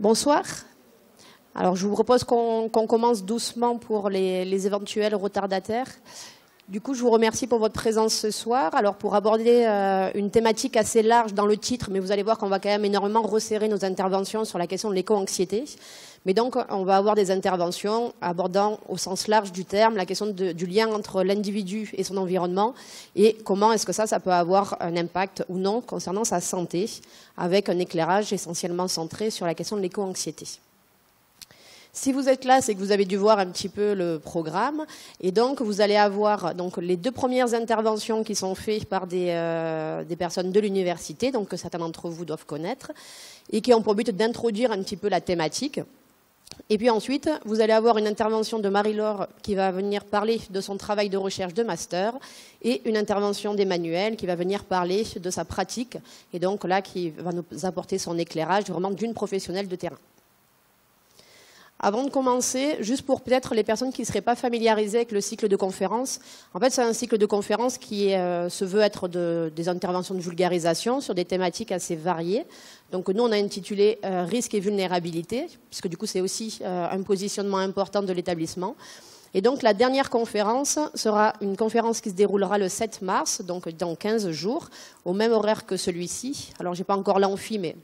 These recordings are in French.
Bonsoir. Alors, je vous propose qu'on commence doucement pour les éventuels retardataires. Du coup, je vous remercie pour votre présence ce soir. Alors, pour aborder une thématique assez large dans le titre, mais vous allez voir qu'on va quand même énormément resserrer nos interventions sur la question de l'éco-anxiété. Mais donc, on va avoir des interventions abordant au sens large du terme la question du lien entre l'individu et son environnement et comment est-ce que ça peut avoir un impact ou non concernant sa santé, avec un éclairage essentiellement centré sur la question de l'éco-anxiété. Si vous êtes là, c'est que vous avez dû voir un petit peu le programme. Et donc, vous allez avoir donc, les deux premières interventions qui sont faites par des personnes de l'université, donc que certains d'entre vous doivent connaître, et qui ont pour but d'introduire un petit peu la thématique. Et puis ensuite, vous allez avoir une intervention de Marie-Laure qui va venir parler de son travail de recherche de master et une intervention d'Emmanuel qui va venir parler de sa pratique et donc là, qui va nous apporter son éclairage vraiment d'une professionnelle de terrain. Avant de commencer, juste pour peut-être les personnes qui ne seraient pas familiarisées avec le cycle de conférences, en fait c'est un cycle de conférences qui se veut être des interventions de vulgarisation sur des thématiques assez variées. Donc nous on a intitulé risques et vulnérabilité, puisque du coup c'est aussi un positionnement important de l'établissement. Et donc la dernière conférence sera une conférence qui se déroulera le 7 mars, donc dans 15 jours, au même horaire que celui-ci. Alors j'ai pas encore l'amphi, mais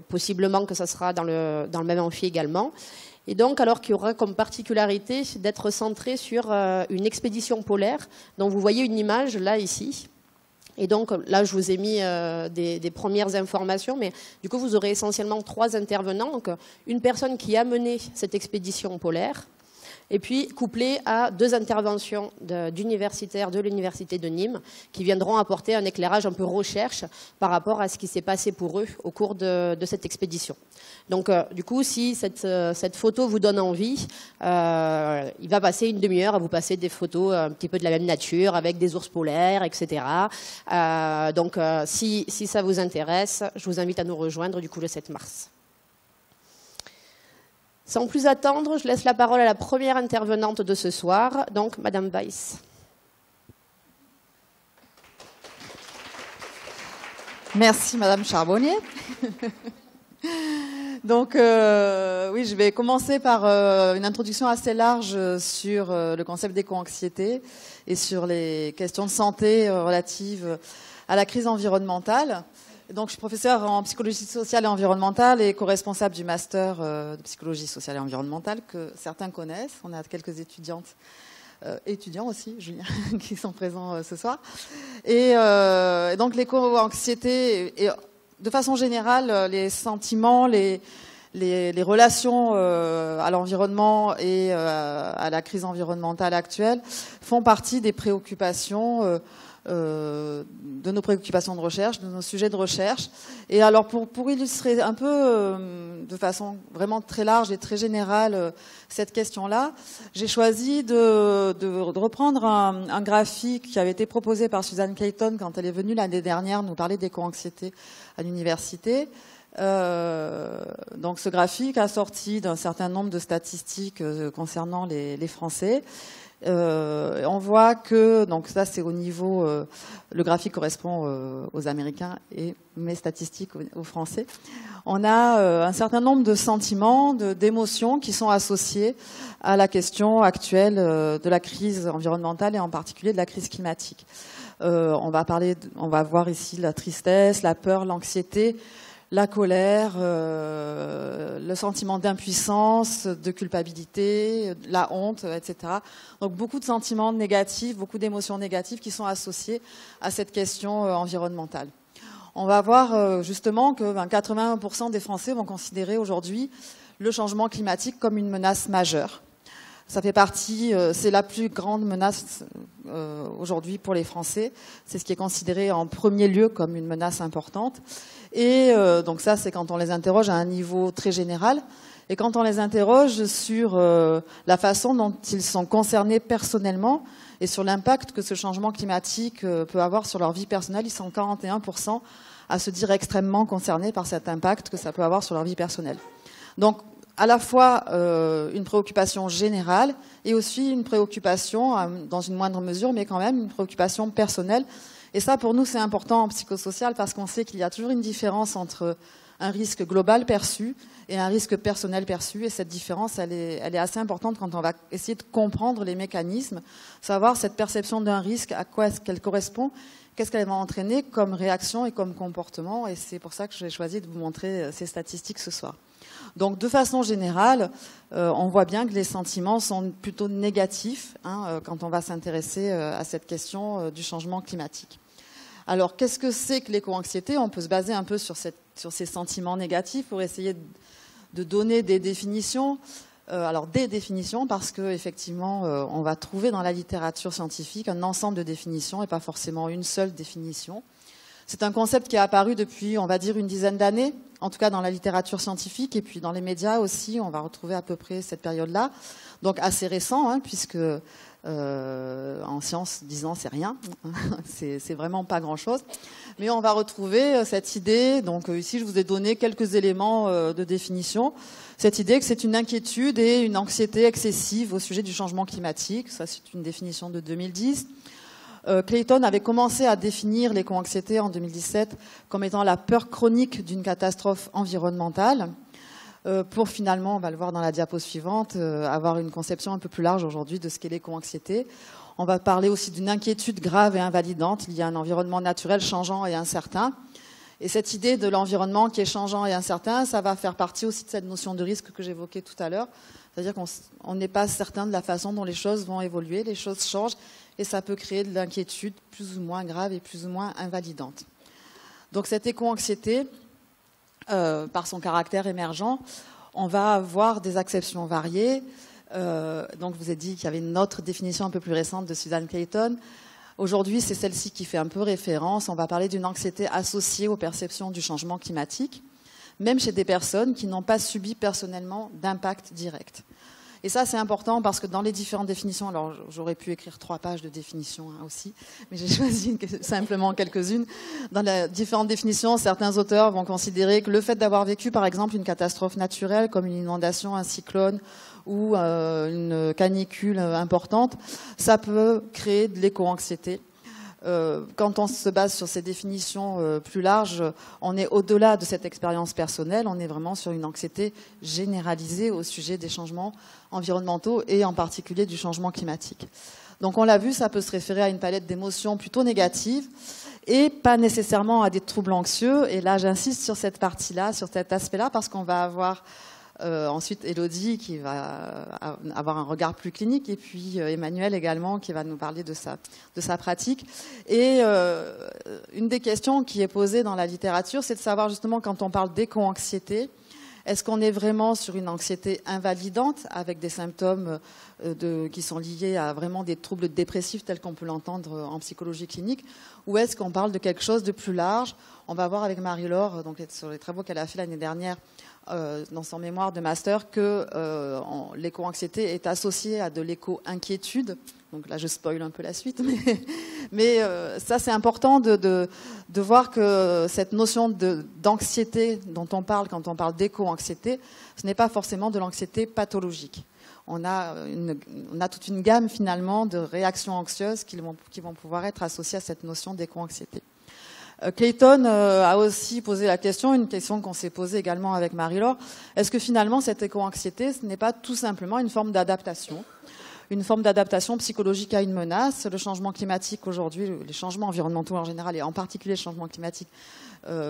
possiblement que ça sera dans le même amphi également. Et donc, alors qu'il y aura comme particularité d'être centré sur une expédition polaire, dont vous voyez une image là, ici. Et donc, là, je vous ai mis des premières informations, mais du coup, vous aurez essentiellement 3 intervenants. Donc, une personne qui a mené cette expédition polaire, et puis couplé à 2 interventions d'universitaires de l'université de Nîmes qui viendront apporter un éclairage un peu recherche par rapport à ce qui s'est passé pour eux au cours de cette expédition. Donc du coup, si cette photo vous donne envie, il va passer une demi-heure à vous passer des photos un petit peu de la même nature avec des ours polaires, etc. Donc si ça vous intéresse, je vous invite à nous rejoindre du coup le 7 mars. Sans plus attendre, je laisse la parole à la première intervenante de ce soir, donc Madame Weiss. Merci Madame Charbonnier. Donc oui, je vais commencer par une introduction assez large sur le concept d'éco-anxiété et sur les questions de santé relatives à la crise environnementale. Donc, je suis professeure en psychologie sociale et environnementale et co-responsable du master de psychologie sociale et environnementale que certains connaissent. On a quelques étudiantes, étudiants aussi, Julien, qui sont présents ce soir. Et donc, l'éco-anxiété, et de façon générale, les sentiments, les relations à l'environnement et à la crise environnementale actuelle font partie des préoccupations de nos préoccupations de recherche, de nos sujets de recherche. Et alors, pour illustrer un peu, de façon vraiment très large et très générale, cette question-là, j'ai choisi de reprendre un graphique qui avait été proposé par Suzanne Clayton quand elle est venue l'année dernière nous parler d'éco-anxiété à l'université. Donc, ce graphique a sorti d'un certain nombre de statistiques concernant les Français. On voit que, donc ça c'est au niveau, le graphique correspond aux Américains et mes statistiques aux Français. On a un certain nombre de sentiments, d'émotions qui sont associés à la question actuelle de la crise environnementale et en particulier de la crise climatique. On va voir ici la tristesse, la peur, l'anxiété, la colère, le sentiment d'impuissance, de culpabilité, la honte, etc. Donc beaucoup de sentiments négatifs, beaucoup d'émotions négatives qui sont associées à cette question environnementale. On va voir justement que 81% des Français vont considérer aujourd'hui le changement climatique comme une menace majeure. Ça fait partie, c'est la plus grande menace aujourd'hui pour les Français. C'est ce qui est considéré en premier lieu comme une menace importante. Et donc ça, c'est quand on les interroge à un niveau très général. Et quand on les interroge sur la façon dont ils sont concernés personnellement et sur l'impact que ce changement climatique peut avoir sur leur vie personnelle, ils sont 41% à se dire extrêmement concernés par cet impact que ça peut avoir sur leur vie personnelle. Donc, à la fois une préoccupation générale et aussi une préoccupation, dans une moindre mesure, mais quand même une préoccupation personnelle. Et ça, pour nous, c'est important en psychosocial parce qu'on sait qu'il y a toujours une différence entre un risque global perçu et un risque personnel perçu. Et cette différence, elle est assez importante quand on va essayer de comprendre les mécanismes, savoir cette perception d'un risque, à quoi est-ce qu'elle correspond, qu'est-ce qu'elle va entraîner comme réaction et comme comportement. Et c'est pour ça que j'ai choisi de vous montrer ces statistiques ce soir. Donc, de façon générale, on voit bien que les sentiments sont plutôt négatifs quand on va s'intéresser à cette question du changement climatique. Alors, qu'est-ce que c'est que l'éco-anxiété? On peut se baser un peu sur ces sentiments négatifs pour essayer de donner des définitions. Alors, des définitions, parce qu'effectivement, on va trouver dans la littérature scientifique un ensemble de définitions et pas forcément une seule définition. C'est un concept qui est apparu depuis, on va dire, une dizaine d'années, en tout cas dans la littérature scientifique, et puis dans les médias aussi, on va retrouver à peu près cette période-là. Donc assez récent, puisque en sciences, 10 ans, c'est rien, c'est vraiment pas grand-chose. Mais on va retrouver cette idée, donc ici je vous ai donné quelques éléments de définition, cette idée que c'est une inquiétude et une anxiété excessive au sujet du changement climatique, ça c'est une définition de 2010. Clayton avait commencé à définir l'éco-anxiété en 2017 comme étant la peur chronique d'une catastrophe environnementale, pour finalement, on va le voir dans la diapo suivante, avoir une conception un peu plus large aujourd'hui de ce qu'est l'éco-anxiété. On va parler aussi d'une inquiétude grave et invalidante liée à un environnement naturel changeant et incertain. Et cette idée de l'environnement qui est changeant et incertain, ça va faire partie aussi de cette notion de risque que j'évoquais tout à l'heure. C'est-à-dire qu'on n'est pas certain de la façon dont les choses vont évoluer, les choses changent, et ça peut créer de l'inquiétude plus ou moins grave et plus ou moins invalidante. Donc cette éco-anxiété, par son caractère émergent, on va avoir des acceptions variées. Donc je vous ai dit qu'il y avait une autre définition un peu plus récente de Susan Clayton. Aujourd'hui, c'est celle-ci qui fait un peu référence. On va parler d'une anxiété associée aux perceptions du changement climatique, même chez des personnes qui n'ont pas subi personnellement d'impact direct. Et ça, c'est important parce que dans les différentes définitions, alors j'aurais pu écrire 3 pages de définition aussi, mais j'ai choisi simplement quelques-unes. Dans les différentes définitions, certains auteurs vont considérer que le fait d'avoir vécu, par exemple, une catastrophe naturelle comme une inondation, un cyclone ou une canicule importante, ça peut créer de l'éco-anxiété. Quand on se base sur ces définitions plus larges, on est au-delà de cette expérience personnelle, on est vraiment sur une anxiété généralisée au sujet des changements environnementaux et en particulier du changement climatique. Donc on l'a vu, ça peut se référer à une palette d'émotions plutôt négatives et pas nécessairement à des troubles anxieux. Et là, j'insiste sur cette partie-là, sur cet aspect-là, parce qu'on va avoir ensuite Élodie qui va avoir un regard plus clinique et puis Emmanuel également qui va nous parler de sa pratique. Et une des questions qui est posée dans la littérature, c'est de savoir justement quand on parle d'éco-anxiété, est-ce qu'on est vraiment sur une anxiété invalidante avec des symptômes qui sont liés à vraiment des troubles dépressifs tels qu'on peut l'entendre en psychologie clinique, ou est-ce qu'on parle de quelque chose de plus large? On va voir avec Marie-Laure, donc sur les travaux qu'elle a fait l'année dernière, dans son mémoire de master, que l'éco-anxiété est associée à de l'éco-inquiétude. Donc là, je spoil un peu la suite, mais ça, c'est important de voir que cette notion d'anxiété dont on parle quand on parle d'éco-anxiété, ce n'est pas forcément de l'anxiété pathologique. On a toute une gamme finalement de réactions anxieuses qui vont pouvoir être associées à cette notion d'éco-anxiété. Clayton a aussi posé la question, une question qu'on s'est posée également avec Marie-Laure, est-ce que finalement cette éco-anxiété, ce n'est pas tout simplement une forme d'adaptation psychologique à une menace? Le changement climatique aujourd'hui, les changements environnementaux en général et en particulier le changement climatique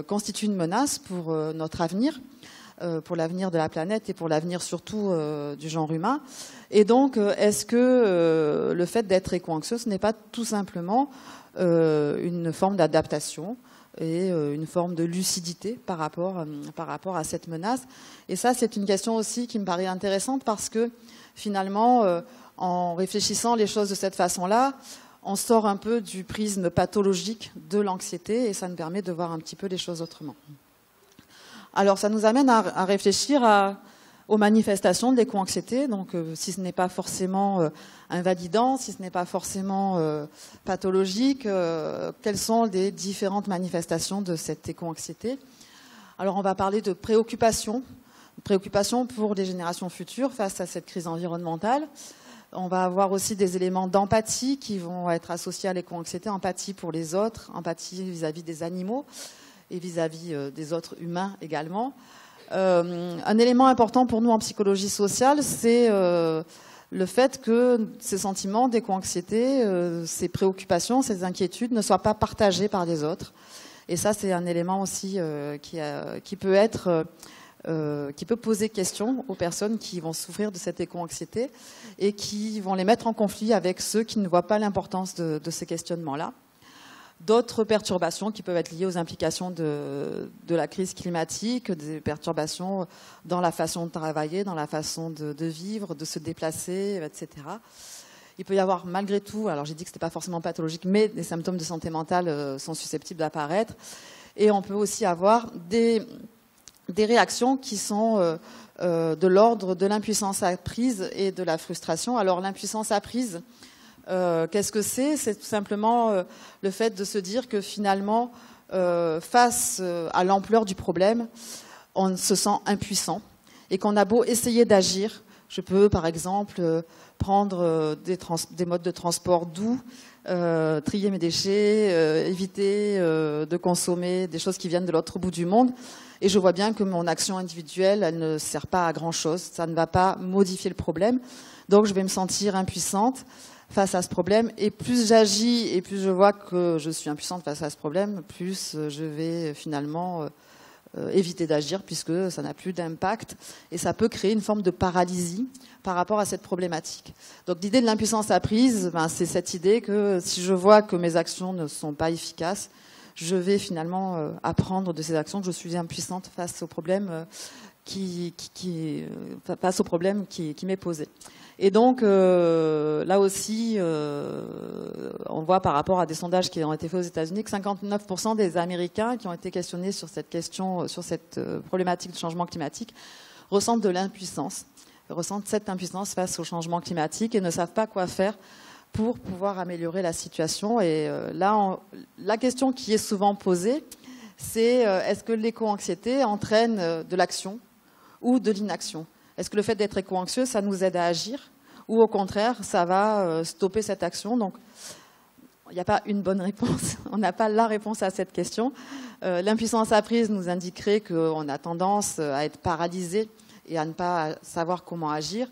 constituent une menace pour notre avenir, pour l'avenir de la planète et pour l'avenir surtout du genre humain. Et donc, est-ce que le fait d'être éco-anxieux, ce n'est pas tout simplement une forme d'adaptation et une forme de lucidité par rapport à cette menace? Et ça, c'est une question aussi qui me paraît intéressante parce que finalement, en réfléchissant les choses de cette façon-là, on sort un peu du prisme pathologique de l'anxiété et ça nous permet de voir un petit peu les choses autrement. Alors, ça nous amène à réfléchir aux manifestations de l'éco-anxiété. Donc, si ce n'est pas forcément invalidant, si ce n'est pas forcément pathologique, quelles sont les différentes manifestations de cette éco-anxiété? Alors, on va parler de préoccupation pour les générations futures face à cette crise environnementale. On va avoir aussi des éléments d'empathie qui vont être associés à l'éco-anxiété, empathie pour les autres, empathie vis-à-vis des animaux. et vis-à-vis des autres humains également. Un élément important pour nous en psychologie sociale, c'est le fait que ces sentiments d'éco-anxiété, ces préoccupations, ces inquiétudes ne soient pas partagées par les autres. Et ça, c'est un élément aussi qui peut poser question aux personnes qui vont souffrir de cette éco-anxiété et qui vont les mettre en conflit avec ceux qui ne voient pas l'importance de ces questionnements-là. D'autres perturbations qui peuvent être liées aux implications de la crise climatique, des perturbations dans la façon de travailler, dans la façon de vivre, de se déplacer, etc. Il peut y avoir malgré tout, alors j'ai dit que ce n'était pas forcément pathologique, mais des symptômes de santé mentale sont susceptibles d'apparaître. Et on peut aussi avoir des réactions qui sont de l'ordre de l'impuissance apprise et de la frustration. Alors l'impuissance apprise, qu'est-ce que c'est? C'est tout simplement le fait de se dire que finalement, face à l'ampleur du problème, on se sent impuissant et qu'on a beau essayer d'agir. Je peux, par exemple, prendre des modes de transport doux, trier mes déchets, éviter de consommer des choses qui viennent de l'autre bout du monde. Et je vois bien que mon action individuelle, elle ne sert pas à grand-chose. Ça ne va pas modifier le problème. Donc, je vais me sentir impuissante face à ce problème. Et plus j'agis et plus je vois que je suis impuissante face à ce problème, plus je vais finalement éviter d'agir puisque ça n'a plus d'impact. Et ça peut créer une forme de paralysie par rapport à cette problématique. Donc l'idée de l'impuissance apprise, c'est cette idée que si je vois que mes actions ne sont pas efficaces, je vais finalement apprendre de ces actions que je suis impuissante face au problème qui m'est posé. Et donc, là aussi, on voit par rapport à des sondages qui ont été faits aux États-Unis que 59% des Américains qui ont été questionnés sur cette question, sur cette problématique du changement climatique, ressentent de l'impuissance, ressentent cette impuissance face au changement climatique et ne savent pas quoi faire pour pouvoir améliorer la situation. Et là, la question qui est souvent posée, c'est est-ce que l'éco-anxiété entraîne de l'action ou de l'inaction? Est-ce que le fait d'être éco-anxieux, ça nous aide à agir? Ou au contraire, ça va stopper cette action? Donc, il n'y a pas une bonne réponse. On n'a pas la réponse à cette question. L'impuissance apprise nous indiquerait qu'on a tendance à être paralysé et à ne pas savoir comment agir.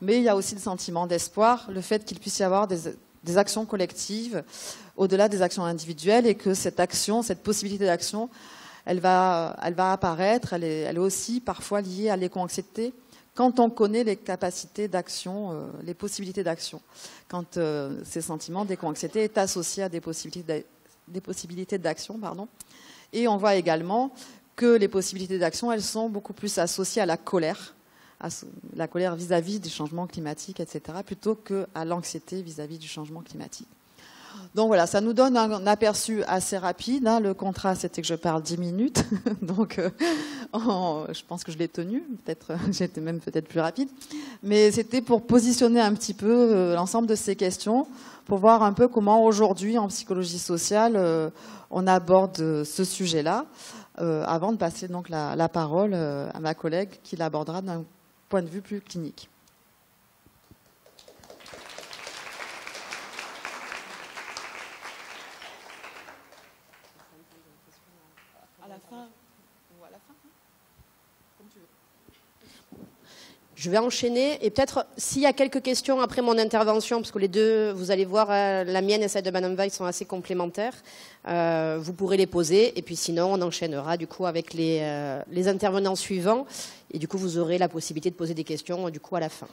Mais il y a aussi le sentiment d'espoir, le fait qu'il puisse y avoir des actions collectives au-delà des actions individuelles et que cette action, cette possibilité d'action, elle va apparaître. Elle est aussi parfois liée à l'éco-anxiété quand on connaît les capacités d'action, les possibilités d'action. Quand ces sentiments d'éco-anxiété est associé à des possibilités d'action, pardon. Et on voit également que les possibilités d'action, elles sont beaucoup plus associées à la colère vis-à-vis du changement climatique, etc., plutôt qu'à l'anxiété vis-à-vis du changement climatique. Donc voilà, ça nous donne un aperçu assez rapide. Le contrat, c'était que je parle 10 minutes. Donc, je pense que je l'ai tenu. J'étais même peut-être plus rapide. Mais c'était pour positionner un petit peu l'ensemble de ces questions, pour voir un peu comment aujourd'hui, en psychologie sociale, on aborde ce sujet-là, avant de passer donc la parole à ma collègue qui l'abordera d'un point de vue plus clinique. Je vais enchaîner et peut-être s'il y a quelques questions après mon intervention, parce que les deux, vous allez voir, la mienne et celle de Madame Weiss sont assez complémentaires, vous pourrez les poser et puis sinon on enchaînera du coup avec les intervenants suivants et du coup vous aurez la possibilité de poser des questions du coup à la fin.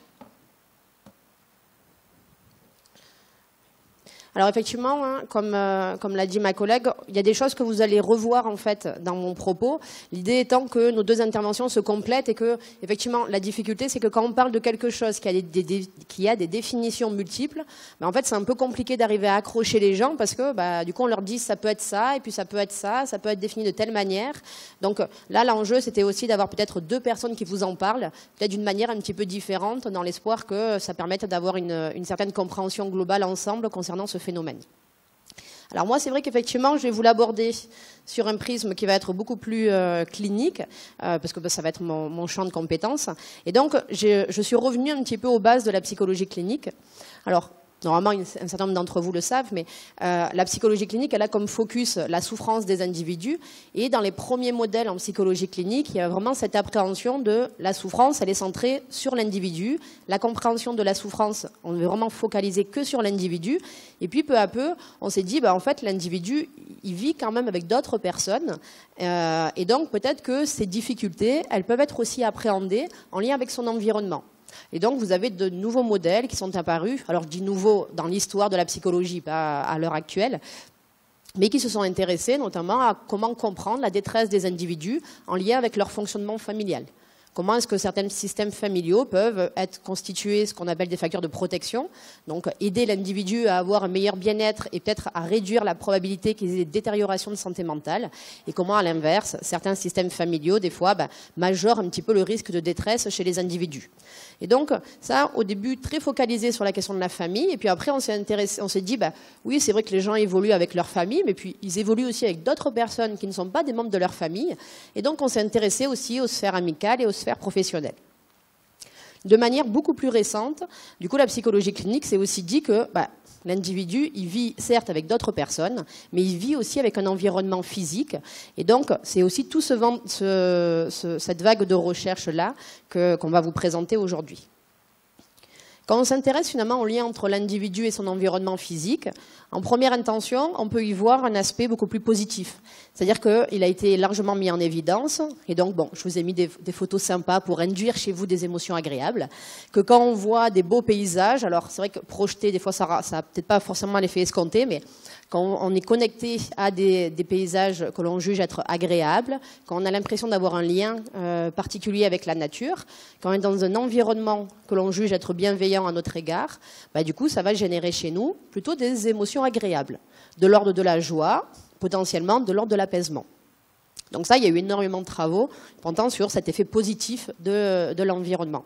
Alors effectivement, comme l'a dit ma collègue, il y a des choses que vous allez revoir en fait dans mon propos. L'idée étant que nos deux interventions se complètent et que effectivement la difficulté c'est que quand on parle de quelque chose qui a des définitions multiples, en fait c'est un peu compliqué d'arriver à accrocher les gens parce que du coup on leur dit ça peut être ça et puis ça peut être ça peut être défini de telle manière. Donc là l'enjeu c'était aussi d'avoir peut-être deux personnes qui vous en parlent, peut-être d'une manière un petit peu différente dans l'espoir que ça permette d'avoir une certaine compréhension globale ensemble concernant ce phénomène. Alors moi, c'est vrai qu'effectivement, je vais vous l'aborder sur un prisme qui va être beaucoup plus clinique, parce que ça va être mon champ de compétences. Et donc, je suis revenue un petit peu aux bases de la psychologie clinique. Alors, Normalement, un certain nombre d'entre vous le savent, mais la psychologie clinique, elle a comme focus la souffrance des individus. Et dans les premiers modèles en psychologie clinique, il y a vraiment cette appréhension de la souffrance, elle est centrée sur l'individu. La compréhension de la souffrance, on veut vraiment focaliser que sur l'individu. Et puis, peu à peu, on s'est dit, en fait, l'individu, il vit quand même avec d'autres personnes. Et donc, peut-être que ces difficultés, elles peuvent être aussi appréhendées en lien avec son environnement. Et donc, vous avez de nouveaux modèles qui sont apparus, alors je dis nouveaux dans l'histoire de la psychologie, pas à l'heure actuelle, mais qui se sont intéressés notamment à comment comprendre la détresse des individus en lien avec leur fonctionnement familial. Comment est-ce que certains systèmes familiaux peuvent être constitués, ce qu'on appelle des facteurs de protection, donc aider l'individu à avoir un meilleur bien-être et peut-être à réduire la probabilité qu'il y ait des détériorations de santé mentale, et comment, à l'inverse, certains systèmes familiaux, des fois, majorent un petit peu le risque de détresse chez les individus. Et donc, ça, au début, très focalisé sur la question de la famille, et puis après, on s'est dit, oui, c'est vrai que les gens évoluent avec leur famille, mais puis ils évoluent aussi avec d'autres personnes qui ne sont pas des membres de leur famille, et donc on s'est intéressé aussi aux sphères amicales et aux sphères professionnelles. De manière beaucoup plus récente, du coup, la psychologie clinique s'est aussi dit que l'individu, il vit certes avec d'autres personnes, mais il vit aussi avec un environnement physique. Et donc, c'est aussi toute cette vague de recherche-là qu'on va vous présenter aujourd'hui. Quand on s'intéresse finalement au lien entre l'individu et son environnement physique, en première intention, on peut y voir un aspect beaucoup plus positif. C'est-à-dire qu'il a été largement mis en évidence, et donc je vous ai mis des photos sympas pour induire chez vous des émotions agréables, que quand on voit des beaux paysages, alors c'est vrai que projeter, des fois ça n'a peut-être pas forcément l'effet escompté, mais quand on est connecté à des paysages que l'on juge être agréables, quand on a l'impression d'avoir un lien particulier avec la nature, quand on est dans un environnement que l'on juge être bienveillant à notre égard, du coup, ça va générer chez nous plutôt des émotions agréables, de l'ordre de la joie, potentiellement de l'ordre de l'apaisement. Donc ça, il y a eu énormément de travaux portant sur cet effet positif de l'environnement.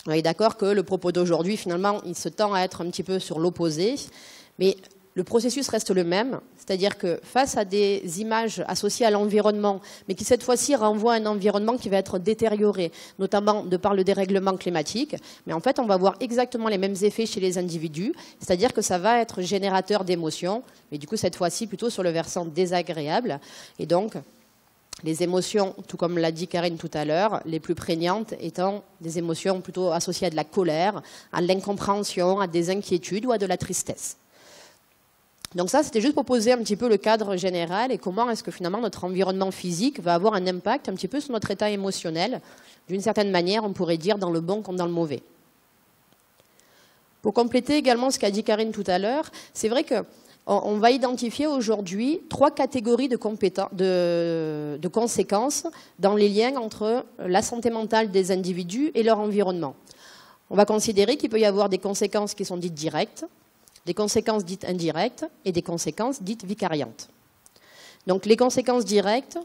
On est d'accord que le propos d'aujourd'hui, finalement, il se tend à être un petit peu sur l'opposé, mais le processus reste le même, c'est-à-dire que face à des images associées à l'environnement, mais qui cette fois-ci renvoient à un environnement qui va être détérioré, notamment de par le dérèglement climatique, mais en fait on va voir exactement les mêmes effets chez les individus, c'est-à-dire que ça va être générateur d'émotions, mais du coup cette fois-ci plutôt sur le versant désagréable, et donc les émotions, tout comme l'a dit Karine tout à l'heure, les plus prégnantes étant des émotions plutôt associées à de la colère, à de l'incompréhension, à des inquiétudes ou à de la tristesse. Donc ça, c'était juste pour poser un petit peu le cadre général et comment est-ce que finalement notre environnement physique va avoir un impact un petit peu sur notre état émotionnel, d'une certaine manière, on pourrait dire, dans le bon comme dans le mauvais. Pour compléter également ce qu'a dit Karine tout à l'heure, c'est vrai qu'on va identifier aujourd'hui 3 catégories de conséquences dans les liens entre la santé mentale des individus et leur environnement. On va considérer qu'il peut y avoir des conséquences qui sont dites directes, des conséquences dites indirectes et des conséquences dites vicariantes. Donc les conséquences directes,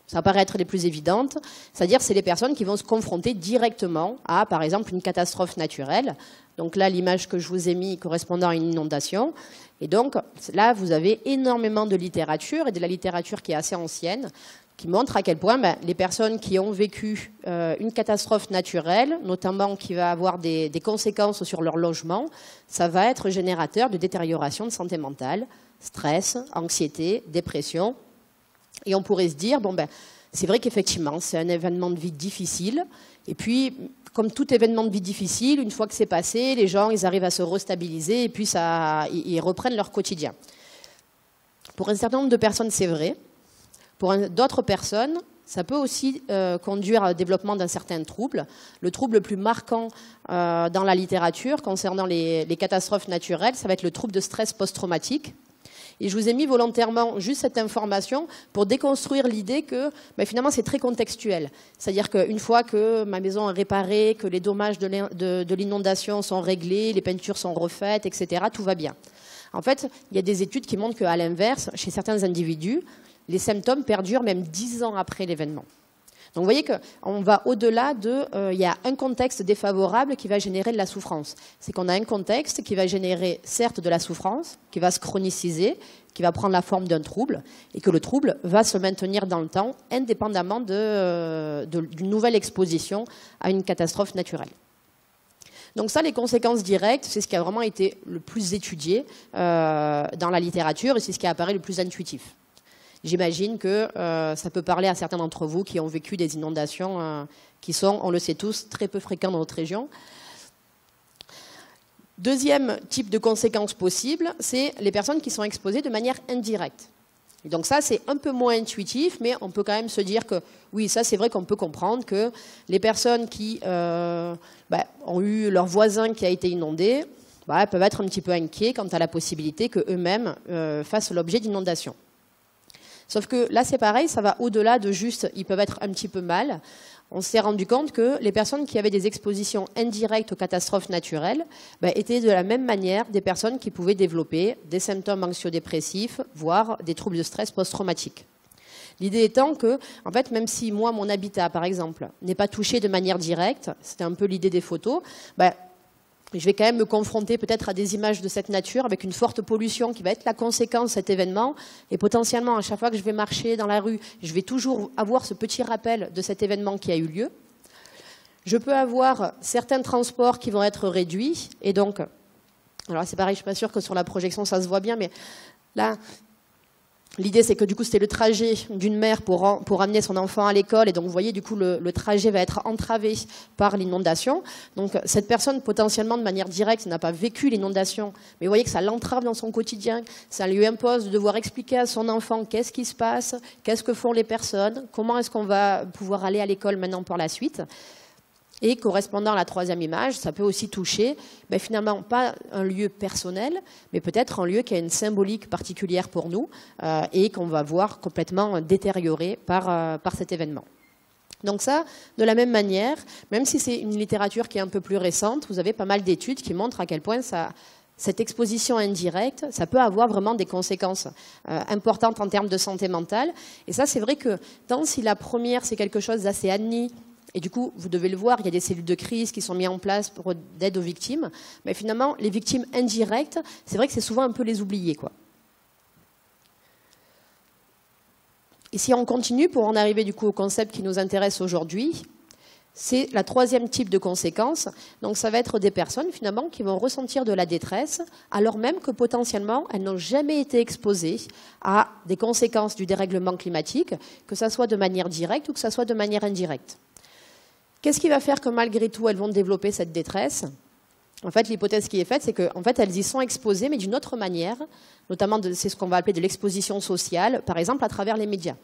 ça paraît être les plus évidentes, c'est-à-dire c'est les personnes qui vont se confronter directement à, par exemple, une catastrophe naturelle. Donc là, l'image que je vous ai mise correspondant à une inondation. Et donc là, vous avez énormément de littérature, et de la littérature qui est assez ancienne, qui montre à quel point les personnes qui ont vécu une catastrophe naturelle, notamment qui va avoir des conséquences sur leur logement, ça va être générateur de détérioration de santé mentale, stress, anxiété, dépression. Et on pourrait se dire, c'est vrai qu'effectivement, c'est un événement de vie difficile. Et puis, comme tout événement de vie difficile, une fois que c'est passé, les gens, ils arrivent à se restabiliser et puis ils reprennent leur quotidien. Pour un certain nombre de personnes, c'est vrai. Pour d'autres personnes, ça peut aussi conduire au développement d'un certain trouble. Le trouble le plus marquant dans la littérature concernant les catastrophes naturelles, ça va être le trouble de stress post-traumatique. Et je vous ai mis volontairement juste cette information pour déconstruire l'idée que finalement c'est très contextuel. C'est-à-dire qu'une fois que ma maison est réparée, que les dommages de l'inondation sont réglés, les peintures sont refaites, etc., tout va bien. En fait, il y a des études qui montrent qu'à l'inverse, chez certains individus, les symptômes perdurent même 10 ans après l'événement. Donc vous voyez qu'on va au-delà il y a un contexte défavorable qui va générer de la souffrance. C'est qu'on a un contexte qui va générer certes de la souffrance, qui va se chroniciser, qui va prendre la forme d'un trouble, et que le trouble va se maintenir dans le temps, indépendamment d'une nouvelle exposition à une catastrophe naturelle. Donc ça, les conséquences directes, c'est ce qui a vraiment été le plus étudié dans la littérature et c'est ce qui apparaît le plus intuitif. J'imagine que ça peut parler à certains d'entre vous qui ont vécu des inondations qui sont, on le sait tous, très peu fréquentes dans notre région. Deuxième type de conséquences possibles, c'est les personnes qui sont exposées de manière indirecte. Et donc ça, c'est un peu moins intuitif, mais on peut quand même se dire que, oui, ça c'est vrai qu'on peut comprendre que les personnes qui ont eu leur voisin qui a été inondé, peuvent être un petit peu inquiets quant à la possibilité qu'eux-mêmes fassent l'objet d'inondations. Sauf que là, c'est pareil, ça va au-delà de juste, ils peuvent être un petit peu mal. On s'est rendu compte que les personnes qui avaient des expositions indirectes aux catastrophes naturelles étaient de la même manière des personnes qui pouvaient développer des symptômes anxio-dépressifs, voire des troubles de stress post-traumatique. L'idée étant que, en fait, même si moi, mon habitat, par exemple, n'est pas touché de manière directe, c'était un peu l'idée des photos, je vais quand même me confronter peut-être à des images de cette nature avec une forte pollution qui va être la conséquence de cet événement. Et potentiellement, à chaque fois que je vais marcher dans la rue, je vais toujours avoir ce petit rappel de cet événement qui a eu lieu. Je peux avoir certains transports qui vont être réduits. Et donc, alors c'est pareil, je ne suis pas sûre que sur la projection ça se voit bien, mais là, l'idée, c'est que du coup, c'était le trajet d'une mère pour amener son enfant à l'école. Et donc, vous voyez, du coup, le trajet va être entravé par l'inondation. Donc, cette personne, potentiellement, de manière directe, n'a pas vécu l'inondation. Mais vous voyez que ça l'entrave dans son quotidien. Ça lui impose de devoir expliquer à son enfant qu'est-ce qui se passe, qu'est-ce que font les personnes, comment est-ce qu'on va pouvoir aller à l'école maintenant pour la suite. Et correspondant à la troisième image, ça peut aussi toucher, finalement, pas un lieu personnel, mais peut-être un lieu qui a une symbolique particulière pour nous et qu'on va voir complètement détérioré par cet événement. Donc ça, de la même manière, même si c'est une littérature qui est un peu plus récente, vous avez pas mal d'études qui montrent à quel point cette exposition indirecte, ça peut avoir vraiment des conséquences importantes en termes de santé mentale. Et ça, c'est vrai que tant si la première, c'est quelque chose d'assez admis, et du coup, vous devez le voir, il y a des cellules de crise qui sont mises en place pour d'aide aux victimes. Mais finalement, les victimes indirectes, c'est vrai que c'est souvent un peu les oubliés, quoi. Et si on continue pour en arriver du coup au concept qui nous intéresse aujourd'hui, c'est la troisième type de conséquence. Donc ça va être des personnes finalement qui vont ressentir de la détresse alors même que potentiellement elles n'ont jamais été exposées à des conséquences du dérèglement climatique, que ça soit de manière directe ou que ça soit de manière indirecte. Qu'est-ce qui va faire que malgré tout, elles vont développer cette détresse ? En fait, l'hypothèse qui est faite, c'est qu'en fait, elles y sont exposées, mais d'une autre manière, notamment c'est ce qu'on va appeler de l'exposition sociale, par exemple à travers les médias.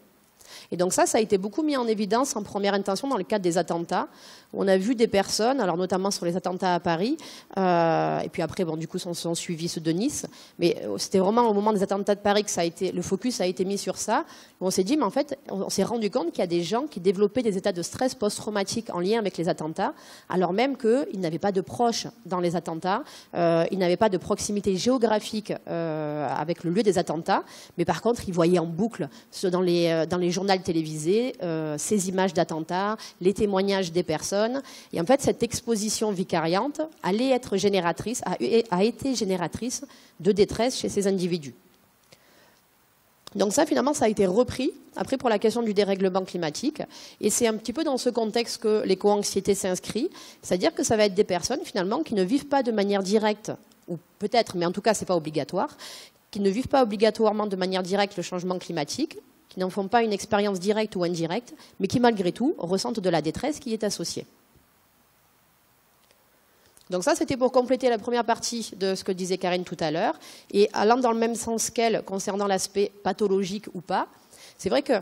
Et donc ça a été beaucoup mis en évidence en première intention dans le cadre des attentats, où on a vu des personnes, alors notamment sur les attentats à Paris, et puis après, du coup, sont suivis ceux de Nice, mais c'était vraiment au moment des attentats de Paris que le focus a été mis sur ça, où on s'est dit, mais en fait, on s'est rendu compte qu'il y a des gens qui développaient des états de stress post-traumatique en lien avec les attentats, alors même qu'ils n'avaient pas de proches dans les attentats, ils n'avaient pas de proximité géographique avec le lieu des attentats, mais par contre, ils voyaient en boucle dans les journaux télévisés, ces images d'attentats, les témoignages des personnes. Et en fait, cette exposition vicariante allait être génératrice, a été génératrice de détresse chez ces individus. Donc ça, finalement, ça a été repris, après pour la question du dérèglement climatique. Et c'est un petit peu dans ce contexte que l'éco-anxiété s'inscrit. C'est-à-dire que ça va être des personnes, finalement, qui ne vivent pas de manière directe, ou peut-être, mais en tout cas, ce n'est pas obligatoire, qui ne vivent pas obligatoirement de manière directe le changement climatique, qui n'en font pas une expérience directe ou indirecte, mais qui malgré tout ressentent de la détresse qui y est associée. Donc ça, c'était pour compléter la première partie de ce que disait Karine tout à l'heure. Et allant dans le même sens qu'elle, concernant l'aspect pathologique ou pas, c'est vrai que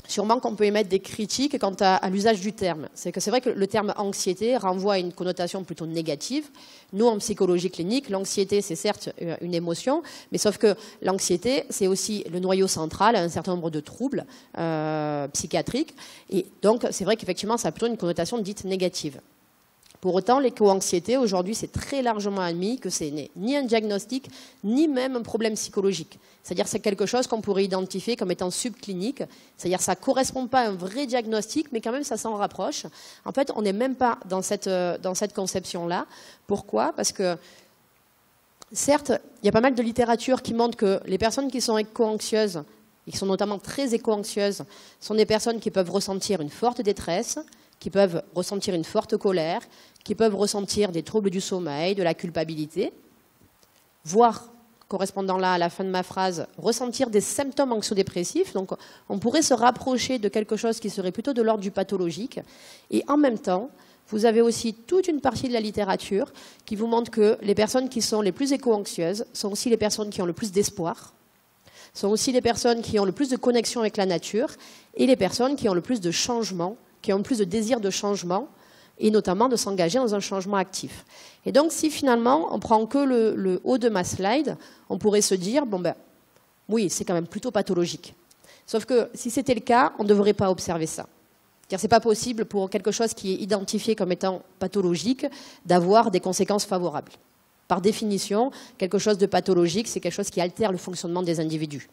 sûrement qu'on peut émettre des critiques quant à l'usage du terme. C'est vrai que le terme anxiété renvoie à une connotation plutôt négative. Nous, en psychologie clinique, l'anxiété, c'est certes une émotion, mais sauf que l'anxiété, c'est aussi le noyau central à un certain nombre de troubles psychiatriques. Et donc, c'est vrai qu'effectivement, ça a plutôt une connotation dite négative. Pour autant, l'éco-anxiété, aujourd'hui, c'est très largement admis que ce n'est ni un diagnostic, ni même un problème psychologique. C'est-à-dire que c'est quelque chose qu'on pourrait identifier comme étant subclinique. C'est-à-dire que ça ne correspond pas à un vrai diagnostic, mais quand même, ça s'en rapproche. En fait, on n'est même pas dans cette conception-là. Pourquoi ? Parce que, certes, il y a pas mal de littérature qui montre que les personnes qui sont éco-anxieuses, et qui sont notamment très éco-anxieuses, sont des personnes qui peuvent ressentir une forte détresse, qui peuvent ressentir une forte colère, qui peuvent ressentir des troubles du sommeil, de la culpabilité, voire, correspondant là à la fin de ma phrase, ressentir des symptômes anxio-dépressifs. Donc on pourrait se rapprocher de quelque chose qui serait plutôt de l'ordre du pathologique. Et en même temps, vous avez aussi toute une partie de la littérature qui vous montre que les personnes qui sont les plus éco-anxieuses sont aussi les personnes qui ont le plus d'espoir, sont aussi les personnes qui ont le plus de connexion avec la nature et les personnes qui ont le plus de changement, qui ont le plus de désir de changement et notamment de s'engager dans un changement actif. Et donc si finalement on prend que le haut de ma slide, on pourrait se dire, bon ben oui, c'est quand même plutôt pathologique. Sauf que si c'était le cas, on ne devrait pas observer ça. C'est-à-dire, c'est pas possible pour quelque chose qui est identifié comme étant pathologique d'avoir des conséquences favorables. Par définition, quelque chose de pathologique, c'est quelque chose qui altère le fonctionnement des individus.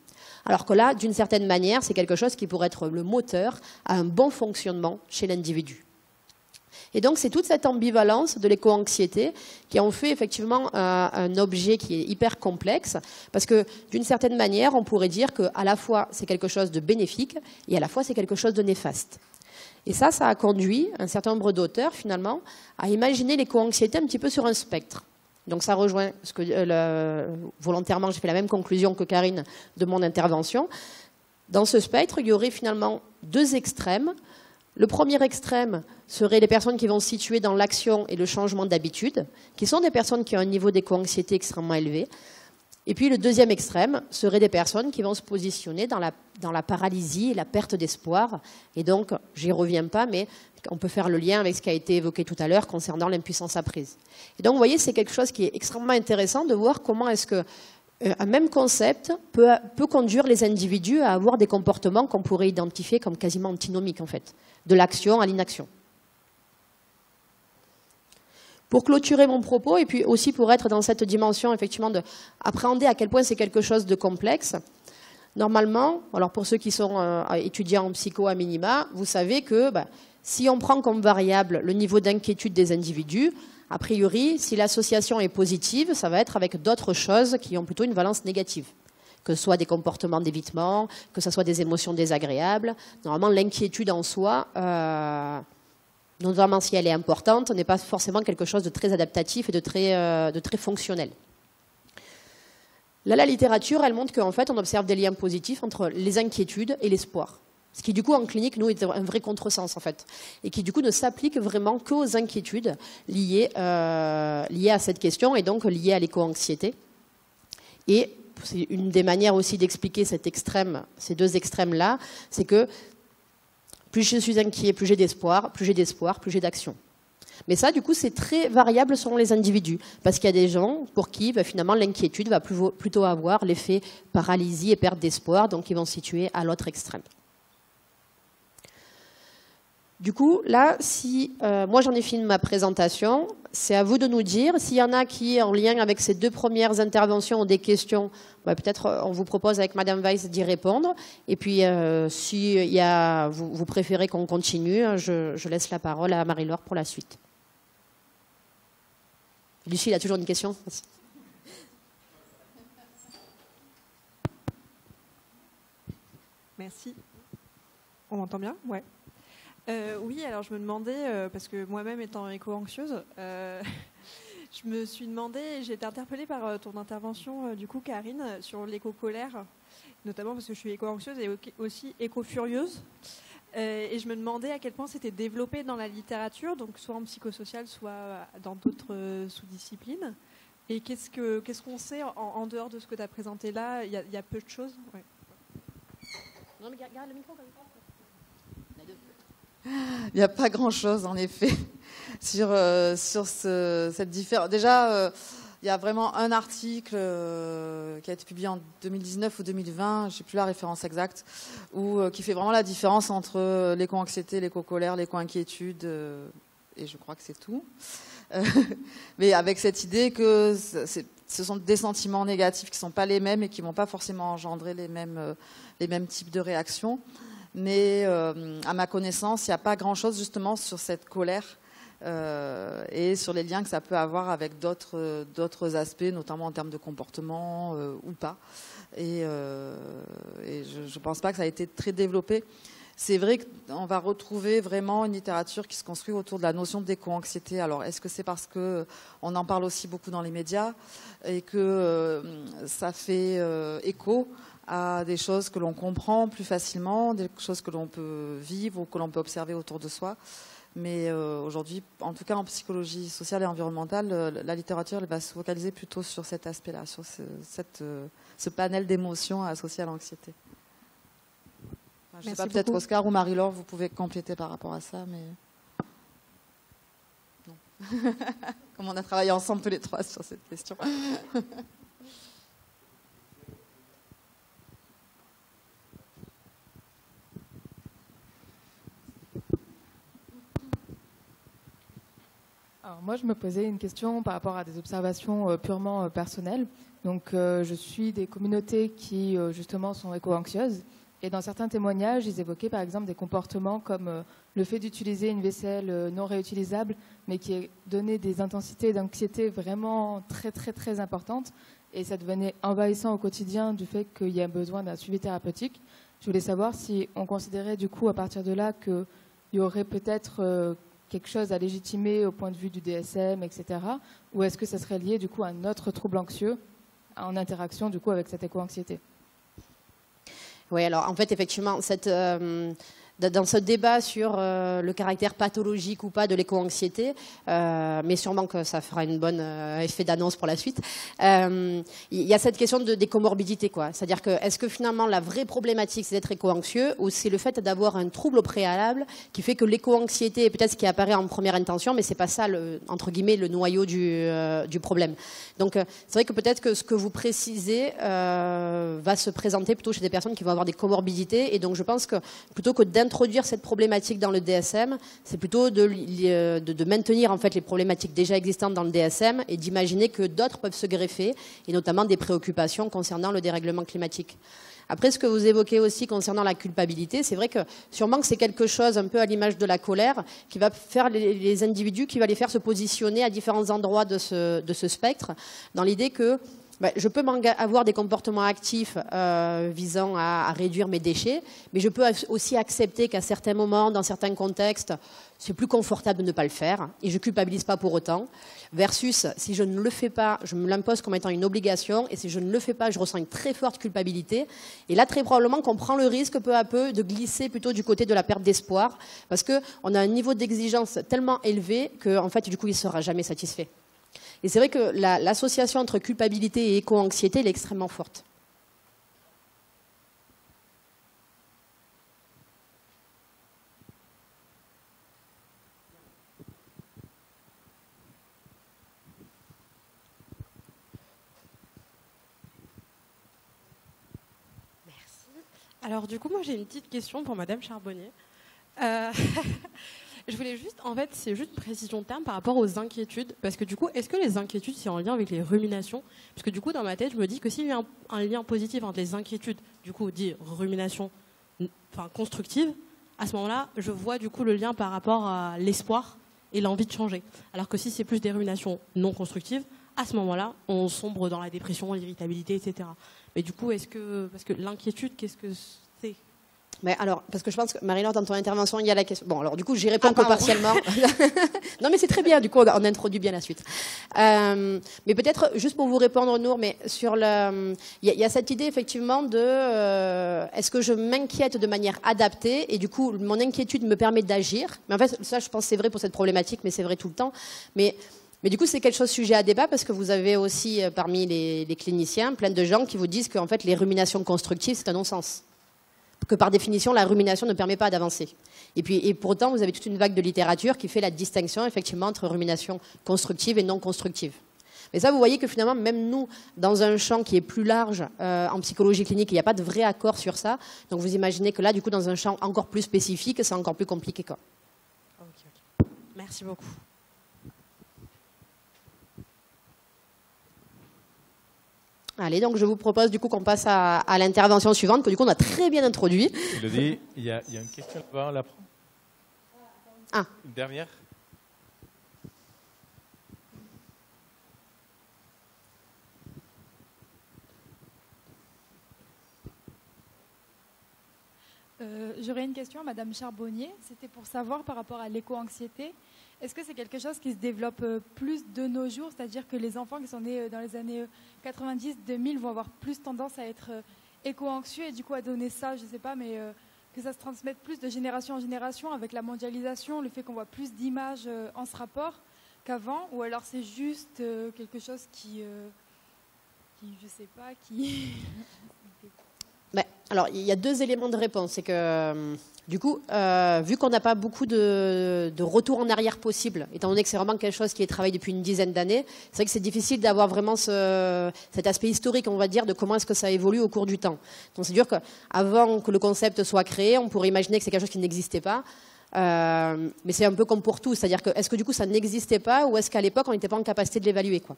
Alors que là, d'une certaine manière, c'est quelque chose qui pourrait être le moteur à un bon fonctionnement chez l'individu. Et donc, c'est toute cette ambivalence de l'éco-anxiété qui en fait effectivement un objet qui est hyper complexe, parce que d'une certaine manière, on pourrait dire qu'à la fois c'est quelque chose de bénéfique et à la fois c'est quelque chose de néfaste. Et ça a conduit un certain nombre d'auteurs, finalement, à imaginer l'éco-anxiété un petit peu sur un spectre. Donc ça rejoint ce que volontairement, j'ai fait la même conclusion que Karine de mon intervention. Dans ce spectre, il y aurait finalement deux extrêmes. Le premier extrême serait les personnes qui vont se situer dans l'action et le changement d'habitude, qui sont des personnes qui ont un niveau d'éco-anxiété extrêmement élevé. Et puis le deuxième extrême serait des personnes qui vont se positionner dans la paralysie et la perte d'espoir. Et donc, j'y reviens pas, mais on peut faire le lien avec ce qui a été évoqué tout à l'heure concernant l'impuissance apprise. Et donc, vous voyez, c'est quelque chose qui est extrêmement intéressant de voir comment est-ce que un même concept peut conduire les individus à avoir des comportements qu'on pourrait identifier comme quasiment antinomiques, en fait, de l'action à l'inaction. Pour clôturer mon propos, et puis aussi pour être dans cette dimension, effectivement, d'appréhender à quel point c'est quelque chose de complexe, normalement, alors pour ceux qui sont étudiants en psycho à minima, vous savez que si on prend comme variable le niveau d'inquiétude des individus, a priori, si l'association est positive, ça va être avec d'autres choses qui ont plutôt une valence négative, que ce soit des comportements d'évitement, que ce soit des émotions désagréables. Normalement, l'inquiétude en soi, notamment si elle est importante, n'est pas forcément quelque chose de très adaptatif et de très fonctionnel. Là, la littérature, elle montre qu'en fait, on observe des liens positifs entre les inquiétudes et l'espoir. Ce qui, du coup, en clinique, nous, est un vrai contresens, en fait. Et qui, du coup, ne s'applique vraiment qu'aux inquiétudes liées à cette question et donc liées à l'éco-anxiété. Et c'est une des manières aussi d'expliquer ces deux extrêmes-là, c'est que plus je suis inquiet, plus j'ai d'espoir, plus j'ai d'action. Mais ça, du coup, c'est très variable selon les individus. Parce qu'il y a des gens pour qui, finalement, l'inquiétude va plutôt avoir l'effet paralysie et perte d'espoir, donc ils vont se situer à l'autre extrême. Du coup, là, si moi j'en ai fini ma présentation, c'est à vous de nous dire s'il y en a qui, en lien avec ces deux premières interventions, ont des questions, peut-être on vous propose avec Madame Weiss d'y répondre. Et puis, si vous préférez qu'on continue, je laisse la parole à Marie-Laure pour la suite. Lucie, il a toujours une question. Merci. On m'entend bien? Ouais. Oui, alors je me demandais, parce que moi-même étant éco-anxieuse, je me suis demandé, j'ai été interpellée par ton intervention, du coup, Karine, sur l'éco-colère, notamment parce que je suis éco-anxieuse et aussi éco-furieuse. Et je me demandais à quel point c'était développé dans la littérature, donc soit en psychosocial, soit dans d'autres sous-disciplines. Et qu'est-ce qu'on sait en dehors de ce que tu as présenté là? Il y a peu de choses. Ouais. Non, mais garde le micro comme ça. Il n'y a pas grand-chose, en effet, sur cette différence. Déjà, il y a vraiment un article qui a été publié en 2019 ou 2020, je ne sais plus la référence exacte, qui fait vraiment la différence entre l'éco-anxiété, l'éco-colère, l'éco-inquiétude, et je crois que c'est tout. Mais avec cette idée que ce sont des sentiments négatifs qui ne sont pas les mêmes et qui ne vont pas forcément engendrer les mêmes types de réactions. Mais à ma connaissance, il n'y a pas grand-chose justement sur cette colère et sur les liens que ça peut avoir avec d'autres aspects, notamment en termes de comportement ou pas. Et je ne pense pas que ça a été très développé. c'est vrai qu'on va retrouver vraiment une littérature qui se construit autour de la notion d'éco-anxiété. Alors, est-ce que c'est parce qu'on en parle aussi beaucoup dans les médias et que ça fait écho à des choses que l'on comprend plus facilement, des choses que l'on peut vivre ou que l'on peut observer autour de soi. Mais aujourd'hui, en tout cas en psychologie sociale et environnementale, la littérature elle va se focaliser plutôt sur cet aspect-là, sur ce panel d'émotions associées à l'anxiété. Je ne sais pas, peut-être Oscar ou Marie-Laure, vous pouvez compléter par rapport à ça, mais non. Comme on a travaillé ensemble tous les trois sur cette question. Alors moi, je me posais une question par rapport à des observations purement personnelles. Donc, je suis des communautés qui, justement, sont éco-anxieuses. Et dans certains témoignages, ils évoquaient par exemple des comportements comme le fait d'utiliser une vaisselle non réutilisable, mais qui donnait des intensités d'anxiété vraiment très, très, très importantes. Et ça devenait envahissant au quotidien du fait qu'il y a besoin d'un suivi thérapeutique. Je voulais savoir si on considérait du coup à partir de là qu'il y aurait peut-être quelque chose à légitimer au point de vue du DSM, etc. Ou est-ce que ça serait lié du coup à un autre trouble anxieux en interaction du coup avec cette éco-anxiété? Oui, alors en fait, effectivement, dans ce débat sur le caractère pathologique ou pas de l'éco-anxiété, mais sûrement que ça fera une bonne effet d'annonce pour la suite, il y a cette question des comorbidités, quoi. C'est-à-dire que est-ce que finalement la vraie problématique c'est d'être éco-anxieux ou c'est le fait d'avoir un trouble au préalable qui fait que l'éco-anxiété est peut-être ce qui apparaît en première intention, mais c'est pas ça entre guillemets le noyau du problème. Donc c'est vrai que peut-être que ce que vous précisez va se présenter plutôt chez des personnes qui vont avoir des comorbidités, et donc je pense que plutôt que d'introduire cette problématique dans le DSM, c'est plutôt de maintenir en fait les problématiques déjà existantes dans le DSM et d'imaginer que d'autres peuvent se greffer, et notamment des préoccupations concernant le dérèglement climatique. Après, ce que vous évoquez aussi concernant la culpabilité, c'est vrai que sûrement que c'est quelque chose un peu à l'image de la colère qui va faire les individus, qui va les faire se positionner à différents endroits de ce spectre, dans l'idée que je peux avoir des comportements actifs visant à réduire mes déchets, mais je peux aussi accepter qu'à certains moments, dans certains contextes, c'est plus confortable de ne pas le faire et je ne culpabilise pas pour autant. Versus, si je ne le fais pas, je me l'impose comme étant une obligation, et si je ne le fais pas, je ressens une très forte culpabilité. Et là, très probablement qu'on prend le risque peu à peu de glisser plutôt du côté de la perte d'espoir, parce qu'on a un niveau d'exigence tellement élevé qu'en fait, du coup, il ne sera jamais satisfait. Et c'est vrai que l'association entre culpabilité et éco-anxiété est extrêmement forte. Merci. Alors du coup, moi j'ai une petite question pour Madame Charbonnier. Je voulais juste, en fait, c'est juste une précision de terme par rapport aux inquiétudes. Parce que du coup, est-ce que les inquiétudes, c'est en lien avec les ruminations? Parce que du coup, dans ma tête, je me dis que s'il y a un lien positif entre les inquiétudes, du coup, dit rumination, enfin, constructive, à ce moment-là, je vois du coup le lien par rapport à l'espoir et l'envie de changer. Alors que si c'est plus des ruminations non constructives, à ce moment-là, on sombre dans la dépression, l'irritabilité, etc. Mais du coup, parce que l'inquiétude, qu'est-ce que c'est? Mais alors, parce que je pense que, Marie-Laure, dans ton intervention, il y a la question. Bon, alors du coup, j'y réponds que partiellement. Non, mais c'est très bien, du coup, on introduit bien la suite. Mais peut-être, juste pour vous répondre, Nour, mais sur il y a cette idée, effectivement, est-ce que je m'inquiète de manière adaptée, et du coup, mon inquiétude me permet d'agir. Mais en fait, ça, je pense que c'est vrai pour cette problématique, mais c'est vrai tout le temps. Mais du coup, c'est quelque chose sujet à débat, parce que vous avez aussi, parmi les cliniciens, plein de gens qui vous disent qu'en fait, les ruminations constructives, c'est un non-sens. Que par définition, la rumination ne permet pas d'avancer. Et pourtant, vous avez toute une vague de littérature qui fait la distinction, effectivement, entre rumination constructive et non constructive. Mais ça, vous voyez que finalement, même nous, dans un champ qui est plus large en psychologie clinique, il n'y a pas de vrai accord sur ça. Donc vous imaginez que là, du coup, dans un champ encore plus spécifique, c'est encore plus compliqué, quoi. Ok. Merci beaucoup. Allez, donc je vous propose du coup qu'on passe à l'intervention suivante, que du coup on a très bien introduit. Elodie, il y a une question là-bas, on la prend. Ah. Une dernière. J'aurais une question à Madame Charbonnier. C'était pour savoir par rapport à l'éco-anxiété. Est-ce que c'est quelque chose qui se développe plus de nos jours? C'est-à-dire que les enfants qui sont nés dans les années 90-2000 vont avoir plus tendance à être éco-anxieux et du coup à donner ça, je ne sais pas, mais que ça se transmette plus de génération en génération avec la mondialisation, le fait qu'on voit plus d'images en ce rapport qu'avant? Ou alors c'est juste quelque chose qui je sais pas, qui... Alors, il y a deux éléments de réponse. C'est que, du coup, vu qu'on n'a pas beaucoup de retour en arrière possible, étant donné que c'est vraiment quelque chose qui est travaillé depuis une dizaine d'années, c'est vrai que c'est difficile d'avoir vraiment cet aspect historique, on va dire, de comment est-ce que ça évolue au cours du temps. Donc, c'est sûr qu'avant que le concept soit créé, on pourrait imaginer que c'est quelque chose qui n'existait pas. Mais c'est un peu comme pour tout, c'est-à-dire que est-ce que du coup ça n'existait pas ou est-ce qu'à l'époque on n'était pas en capacité de l'évaluer, quoi.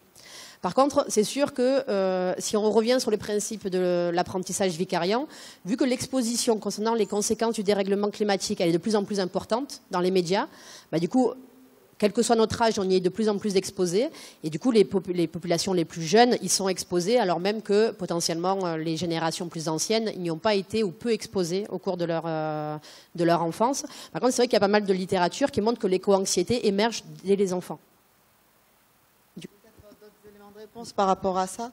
Par contre, c'est sûr que si on revient sur le principe de l'apprentissage vicariant, vu que l'exposition concernant les conséquences du dérèglement climatique elle est de plus en plus importante dans les médias, du coup, quel que soit notre âge, on y est de plus en plus exposé. Et du coup, les populations les plus jeunes y sont exposées, alors même que potentiellement les générations plus anciennes n'y ont pas été ou peu exposées au cours de leur enfance. Par contre, c'est vrai qu'il y a pas mal de littérature qui montre que l'éco-anxiété émerge dès les enfants. D'autres éléments de réponse par rapport à ça.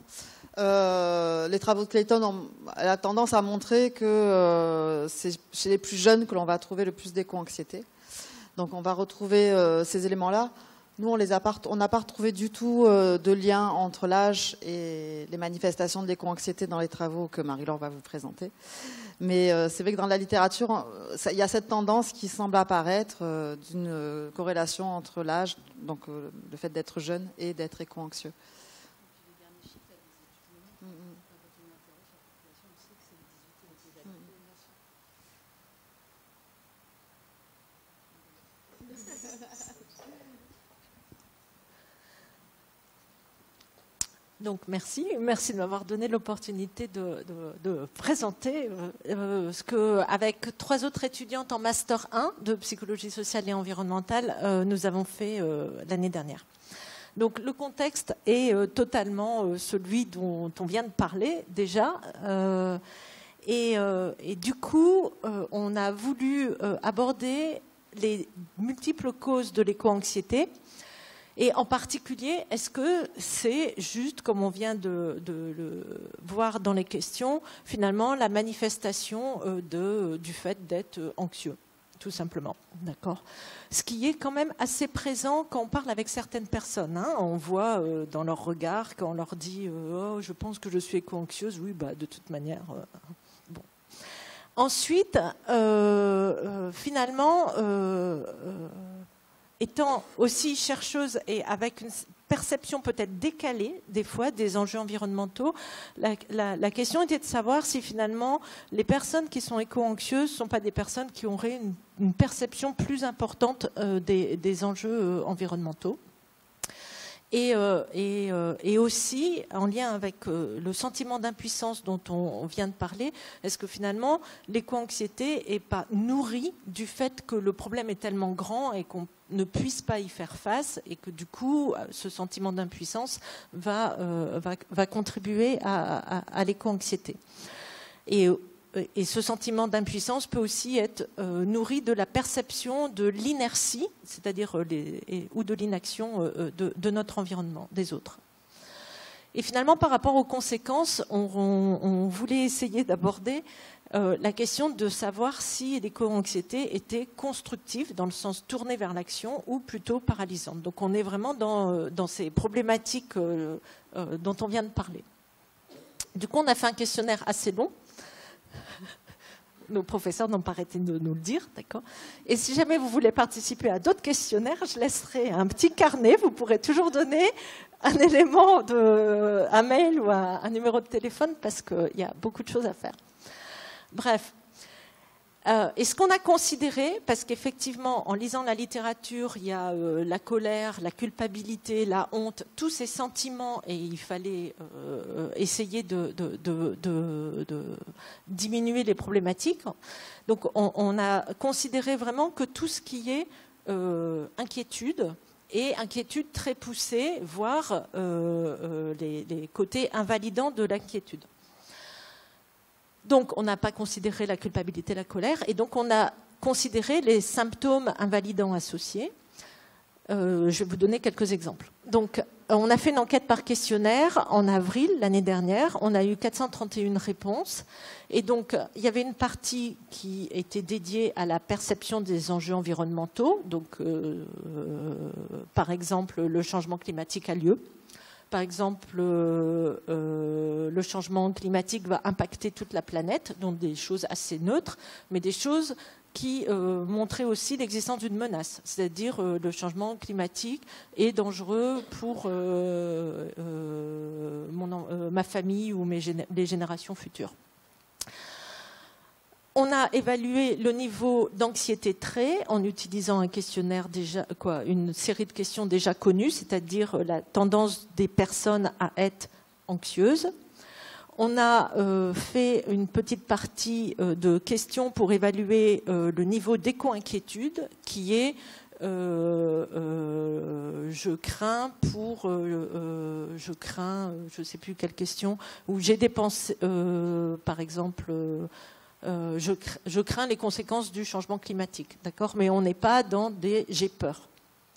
Les travaux de Clayton ont la tendance à montrer que c'est chez les plus jeunes que l'on va trouver le plus d'éco-anxiété. Donc on va retrouver ces éléments-là. Nous, on n'a pas retrouvé du tout de lien entre l'âge et les manifestations de l'éco-anxiété dans les travaux que Marie-Laure va vous présenter. Mais c'est vrai que dans la littérature, il y a cette tendance qui semble apparaître d'une corrélation entre l'âge, donc le fait d'être jeune et d'être éco-anxieux. Donc merci de m'avoir donné l'opportunité de présenter ce que, avec 3 autres étudiantes en Master 1 de psychologie sociale et environnementale, nous avons fait l'année dernière. Donc le contexte est totalement celui dont on vient de parler déjà. Et du coup, on a voulu aborder les multiples causes de l'éco-anxiété. Et en particulier, est-ce que c'est juste, comme on vient de le voir dans les questions, finalement la manifestation du fait d'être anxieux, tout simplement, d'accord? Ce qui est quand même assez présent quand on parle avec certaines personnes. Hein, on voit dans leur regard quand on leur dit oh, je pense que je suis éco-anxieuse, oui, de toute manière. Bon. Ensuite, finalement. Étant aussi chercheuse et avec une perception peut-être décalée des fois des enjeux environnementaux, la question était de savoir si finalement les personnes qui sont éco-anxieuses ne sont pas des personnes qui auraient une perception plus importante des enjeux environnementaux. Et aussi, en lien avec le sentiment d'impuissance dont on vient de parler, est-ce que finalement l'éco-anxiété n'est pas nourrie du fait que le problème est tellement grand et qu'on ne puisse pas y faire face et que du coup, ce sentiment d'impuissance va contribuer à l'éco-anxiété. Et ce sentiment d'impuissance peut aussi être nourri de la perception de l'inertie, c'est-à-dire ou de l'inaction de notre environnement, des autres. Et finalement, par rapport aux conséquences, on voulait essayer d'aborder la question de savoir si l'éco-anxiété était constructive, dans le sens tournée vers l'action, ou plutôt paralysante. Donc on est vraiment dans ces problématiques dont on vient de parler. Du coup, on a fait un questionnaire assez long. Nos professeurs n'ont pas arrêté de nous le dire, d'accord. Et si jamais vous voulez participer à d'autres questionnaires, je laisserai un petit carnet. Vous pourrez toujours donner un élément, un mail ou un numéro de téléphone parce qu'il y a beaucoup de choses à faire. Bref. Et ce qu'on a considéré, parce qu'effectivement, en lisant la littérature, il y a la colère, la culpabilité, la honte, tous ces sentiments, et il fallait essayer de diminuer les problématiques. Donc, on a considéré vraiment que tout ce qui est inquiétude, et inquiétude très poussée, voire les côtés invalidants de l'inquiétude. Donc, on n'a pas considéré la culpabilité, la colère, et donc on a considéré les symptômes invalidants associés. Je vais vous donner quelques exemples. Donc, on a fait une enquête par questionnaire en avril l'année dernière. On a eu 431 réponses. Et donc, il y avait une partie qui était dédiée à la perception des enjeux environnementaux. Donc, par exemple, le changement climatique a lieu. Par exemple, le changement climatique va impacter toute la planète, donc des choses assez neutres, mais des choses qui montraient aussi l'existence d'une menace, c'est-à-dire le changement climatique est dangereux pour ma famille ou les générations futures. On a évalué le niveau d'anxiété trait en utilisant un questionnaire une série de questions déjà connues, c'est-à-dire la tendance des personnes à être anxieuses. On a fait une petite partie de questions pour évaluer le niveau d'éco-inquiétude qui est je crains, je ne sais plus quelle question, où j'ai dépensé, par exemple, je crains les conséquences du changement climatique, d'accord ? Mais on n'est pas dans des j'ai peur.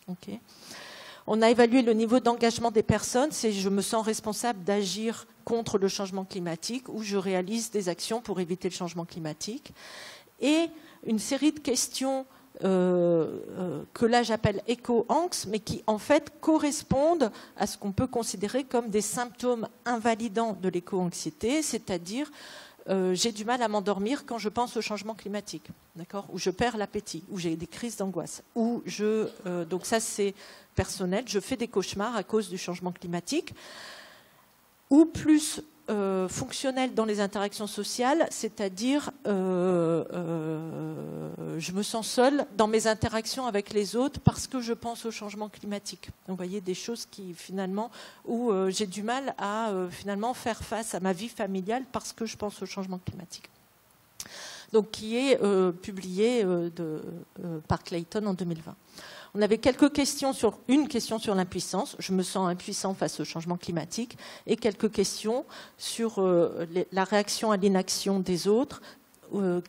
Okay ? On a évalué le niveau d'engagement des personnes, c'est je me sens responsable d'agir contre le changement climatique ou je réalise des actions pour éviter le changement climatique. Et une série de questions que là j'appelle éco-anx, mais qui en fait correspondent à ce qu'on peut considérer comme des symptômes invalidants de l'éco-anxiété, c'est-à-dire j'ai du mal à m'endormir quand je pense au changement climatique, d'accord ? Ou je perds l'appétit, ou j'ai des crises d'angoisse, ou donc ça c'est personnel, je fais des cauchemars à cause du changement climatique, ou plus fonctionnel dans les interactions sociales, c'est-à-dire je me sens seule dans mes interactions avec les autres parce que je pense au changement climatique. Donc, vous voyez des choses qui finalement où j'ai du mal à finalement faire face à ma vie familiale parce que je pense au changement climatique. Donc qui est publié par Clayton en 2020. On avait une question sur l'impuissance. Je me sens impuissant face au changement climatique. Et quelques questions sur la réaction à l'inaction des autres,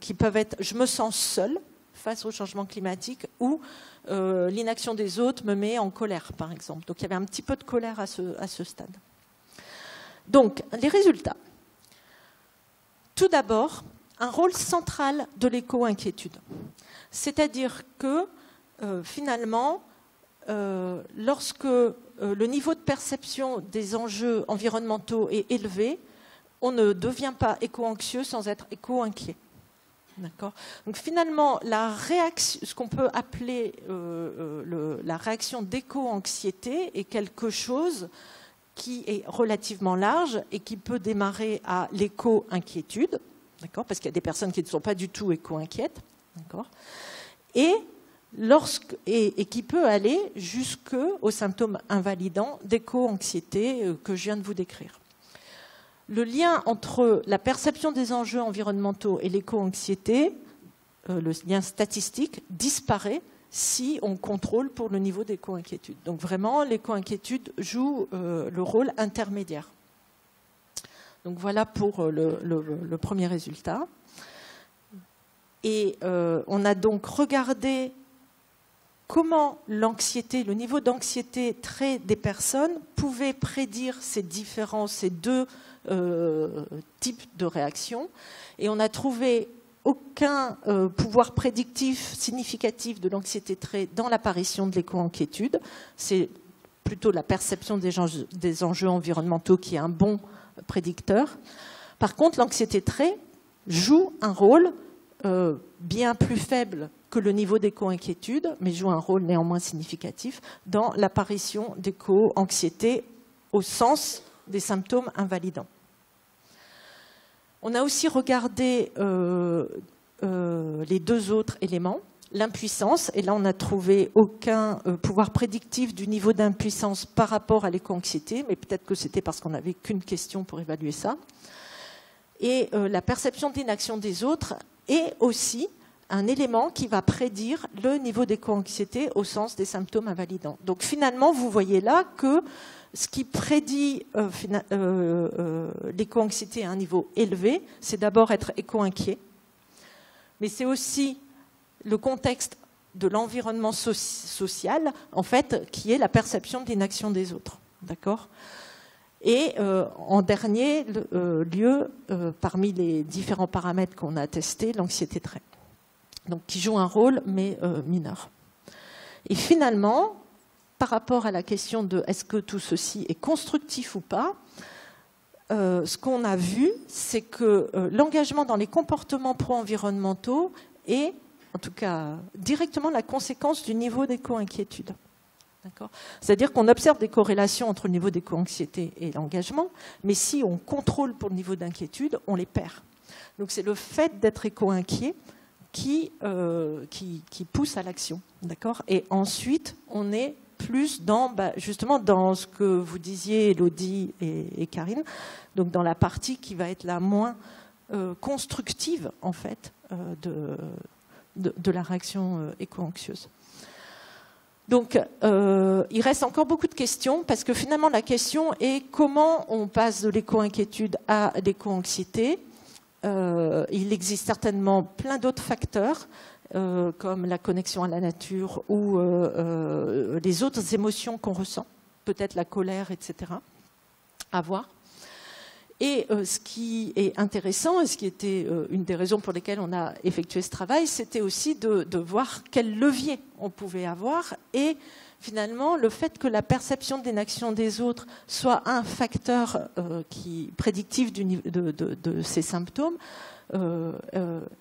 qui peuvent être je me sens seul face au changement climatique ou l'inaction des autres me met en colère, par exemple. Donc il y avait un petit peu de colère à ce stade. Donc les résultats. Tout d'abord, un rôle central de l'éco-inquiétude. C'est-à-dire que finalement, lorsque le niveau de perception des enjeux environnementaux est élevé, on ne devient pas éco-anxieux sans être éco-inquiet. D'accord ? Donc finalement, ce qu'on peut appeler la réaction d'éco-anxiété est quelque chose qui est relativement large et qui peut démarrer à l'éco-inquiétude, d'accord ? Parce qu'il y a des personnes qui ne sont pas du tout éco-inquiètes, d'accord ? Et qui peut aller jusqu'aux symptômes invalidants d'éco-anxiété que je viens de vous décrire. Le lien entre la perception des enjeux environnementaux et l'éco-anxiété, le lien statistique, disparaît si on contrôle pour le niveau d'éco-inquiétude. Donc vraiment, l'éco-inquiétude joue le rôle intermédiaire. Donc voilà pour le premier résultat. Et on a donc regardé comment l'anxiété, le niveau d'anxiété trait des personnes pouvait prédire ces deux types de réactions. Et on n'a trouvé aucun pouvoir prédictif significatif de l'anxiété trait dans l'apparition de l'éco-inquiétude. C'est plutôt la perception des enjeux environnementaux qui est un bon prédicteur. Par contre, l'anxiété trait joue un rôle bien plus faible que le niveau d'éco-inquiétude, mais joue un rôle néanmoins significatif dans l'apparition d'éco-anxiété au sens des symptômes invalidants. On a aussi regardé les deux autres éléments, l'impuissance, et là on n'a trouvé aucun pouvoir prédictif du niveau d'impuissance par rapport à l'éco-anxiété, mais peut-être que c'était parce qu'on n'avait qu'une question pour évaluer ça. Et la perception d'inaction des autres est aussi un élément qui va prédire le niveau d'éco-anxiété au sens des symptômes invalidants. Donc finalement, vous voyez là que ce qui prédit l'éco-anxiété à un niveau élevé, c'est d'abord être éco-inquiet, mais c'est aussi le contexte de l'environnement social, en fait, qui est la perception de l'inaction des autres. D'accord ? Et en dernier lieu, parmi les différents paramètres qu'on a testés, l'anxiété trait. Donc, qui joue un rôle, mais mineur. Et finalement, par rapport à la question de est-ce que tout ceci est constructif ou pas, ce qu'on a vu, c'est que l'engagement dans les comportements pro-environnementaux est, en tout cas, directement la conséquence du niveau d'éco-inquiétude. C'est-à-dire qu'on observe des corrélations entre le niveau d'éco-anxiété et l'engagement, mais si on contrôle pour le niveau d'inquiétude, on les perd. Donc c'est le fait d'être éco-inquiet qui pousse à l'action. D'accord ? Et ensuite, on est plus dans, justement dans ce que vous disiez, Elodie et Karine, donc dans la partie qui va être la moins constructive, en fait, de la réaction éco-anxieuse. Donc, il reste encore beaucoup de questions, parce que finalement, la question est comment on passe de l'éco-inquiétude à l'éco-anxiété. Il existe certainement plein d'autres facteurs, comme la connexion à la nature ou les autres émotions qu'on ressent, peut-être la colère, etc. À voir. Et ce qui est intéressant, et ce qui était une des raisons pour lesquelles on a effectué ce travail, c'était aussi de voir quel levier on pouvait avoir. Et finalement, le fait que la perception de l'inaction des autres soit un facteur prédictif de ces symptômes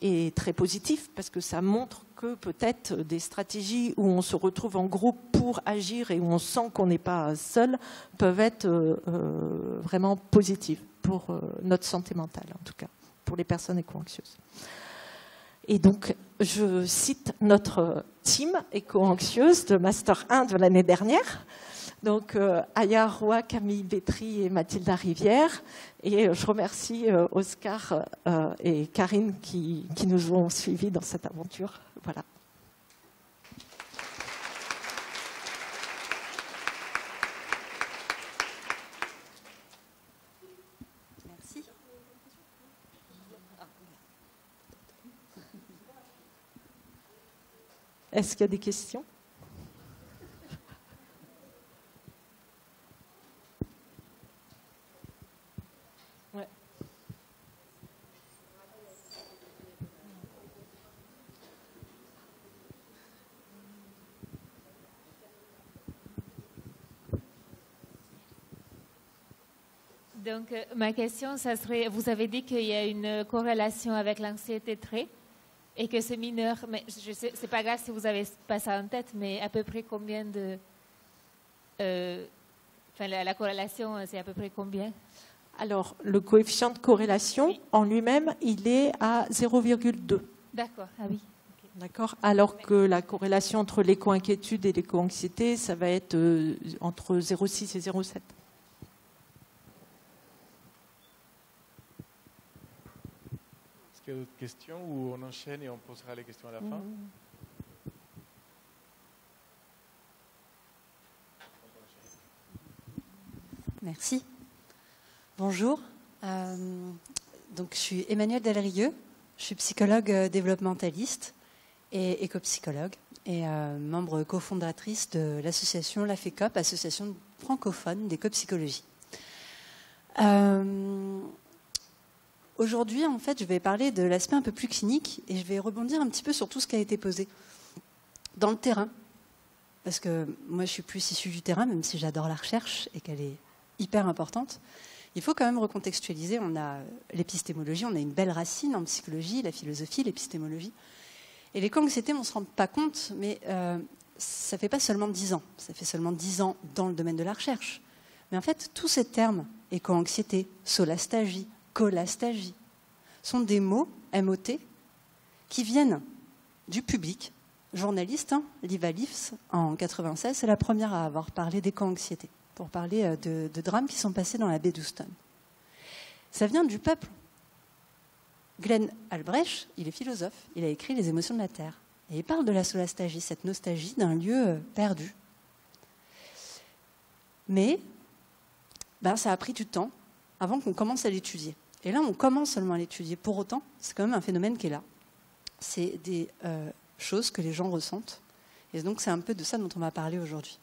est très positif, parce que ça montre que peut-être des stratégies où on se retrouve en groupe pour agir et où on sent qu'on n'est pas seul peuvent être vraiment positives pour notre santé mentale, en tout cas, pour les personnes éco-anxieuses. Et donc, je cite notre team éco-anxieuse de Master 1 de l'année dernière, donc Aya Roy, Camille Bétry et Mathilda Rivière. Et je remercie Oscar et Karine qui nous ont suivis dans cette aventure. Voilà. Merci. Est-ce qu'il y a des questions ? Ouais. Donc, ma question, ça serait, vous avez dit qu'il y a une corrélation avec l'anxiété trait et que c'est mineur, mais je sais, c'est pas grave si vous avez pas ça en tête, mais à peu près combien de... la corrélation, c'est à peu près combien ? Alors, le coefficient de corrélation, en lui-même, il est à 0,2. D'accord, ah oui. D'accord. Alors que la corrélation entre l'éco-inquiétude et l'éco-anxiété, ça va être entre 0,6 et 0,7. Est-ce qu'il y a d'autres questions ou on enchaîne et on posera les questions à la fin ? Merci. Bonjour. Donc, je suis Emmanuelle Delrieux. Je suis psychologue développementaliste et éco-psychologue et membre cofondatrice de l'association La FECOP, association francophone d'éco-psychologie. Aujourd'hui, en fait, je vais parler de l'aspect un peu plus clinique et je vais rebondir un petit peu sur tout ce qui a été posé dans le terrain. Parce que moi, je suis plus issue du terrain, même si j'adore la recherche et qu'elle est hyper importante. Il faut quand même recontextualiser. On a l'épistémologie, on a une belle racine en psychologie, la philosophie, l'épistémologie. Et l'éco-anxiété, on ne se rend pas compte, mais ça ne fait pas seulement 10 ans. Ça fait seulement 10 ans dans le domaine de la recherche. Mais en fait, tous ces termes, éco-anxiété, solastagie, colastagie, sont des mots, MOT, qui viennent du public. Journaliste, Liva Leaves, en 1996, c'est la première à avoir parlé d'éco-anxiété, pour parler de drames qui sont passés dans la baie d'Houston. Ça vient du peuple. Glenn Albrecht, il est philosophe, il a écrit Les émotions de la Terre. Et il parle de la solastagie, cette nostalgie d'un lieu perdu. Mais ben, ça a pris du temps avant qu'on commence à l'étudier. Et là, on commence seulement à l'étudier. Pour autant, c'est quand même un phénomène qui est là. C'est des choses que les gens ressentent. Et donc, c'est un peu de ça dont on va parler aujourd'hui.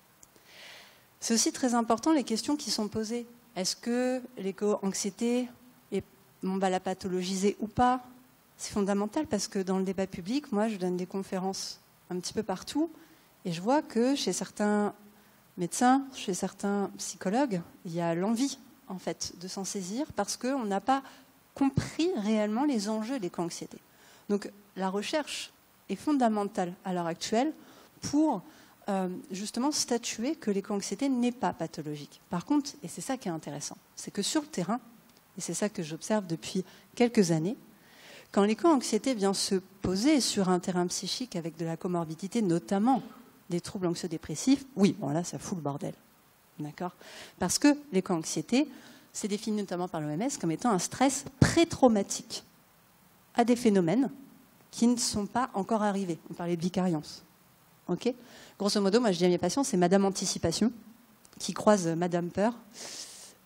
C'est aussi très important les questions qui sont posées. Est-ce que l'éco-anxiété, on va la pathologiser ou pas? C'est fondamental parce que dans le débat public, moi, je donne des conférences un petit peu partout et je vois que chez certains médecins, chez certains psychologues, il y a l'envie, en fait, de s'en saisir parce qu'on n'a pas compris réellement les enjeux de l'éco-anxiété. Donc, la recherche est fondamentale à l'heure actuelle pour justement statuer que l'éco-anxiété n'est pas pathologique. Par contre, et c'est ça qui est intéressant, c'est que sur le terrain, et c'est ça que j'observe depuis quelques années, quand l'éco-anxiété vient se poser sur un terrain psychique avec de la comorbidité, notamment des troubles anxio-dépressifs, oui, bon là, ça fout le bordel. D'accord ? Parce que l'éco-anxiété, c'est défini notamment par l'OMS comme étant un stress pré-traumatique à des phénomènes qui ne sont pas encore arrivés. On parlait de vicariance. Okay ? Grosso modo, moi je dis à mes patients, c'est Madame Anticipation qui croise Madame Peur.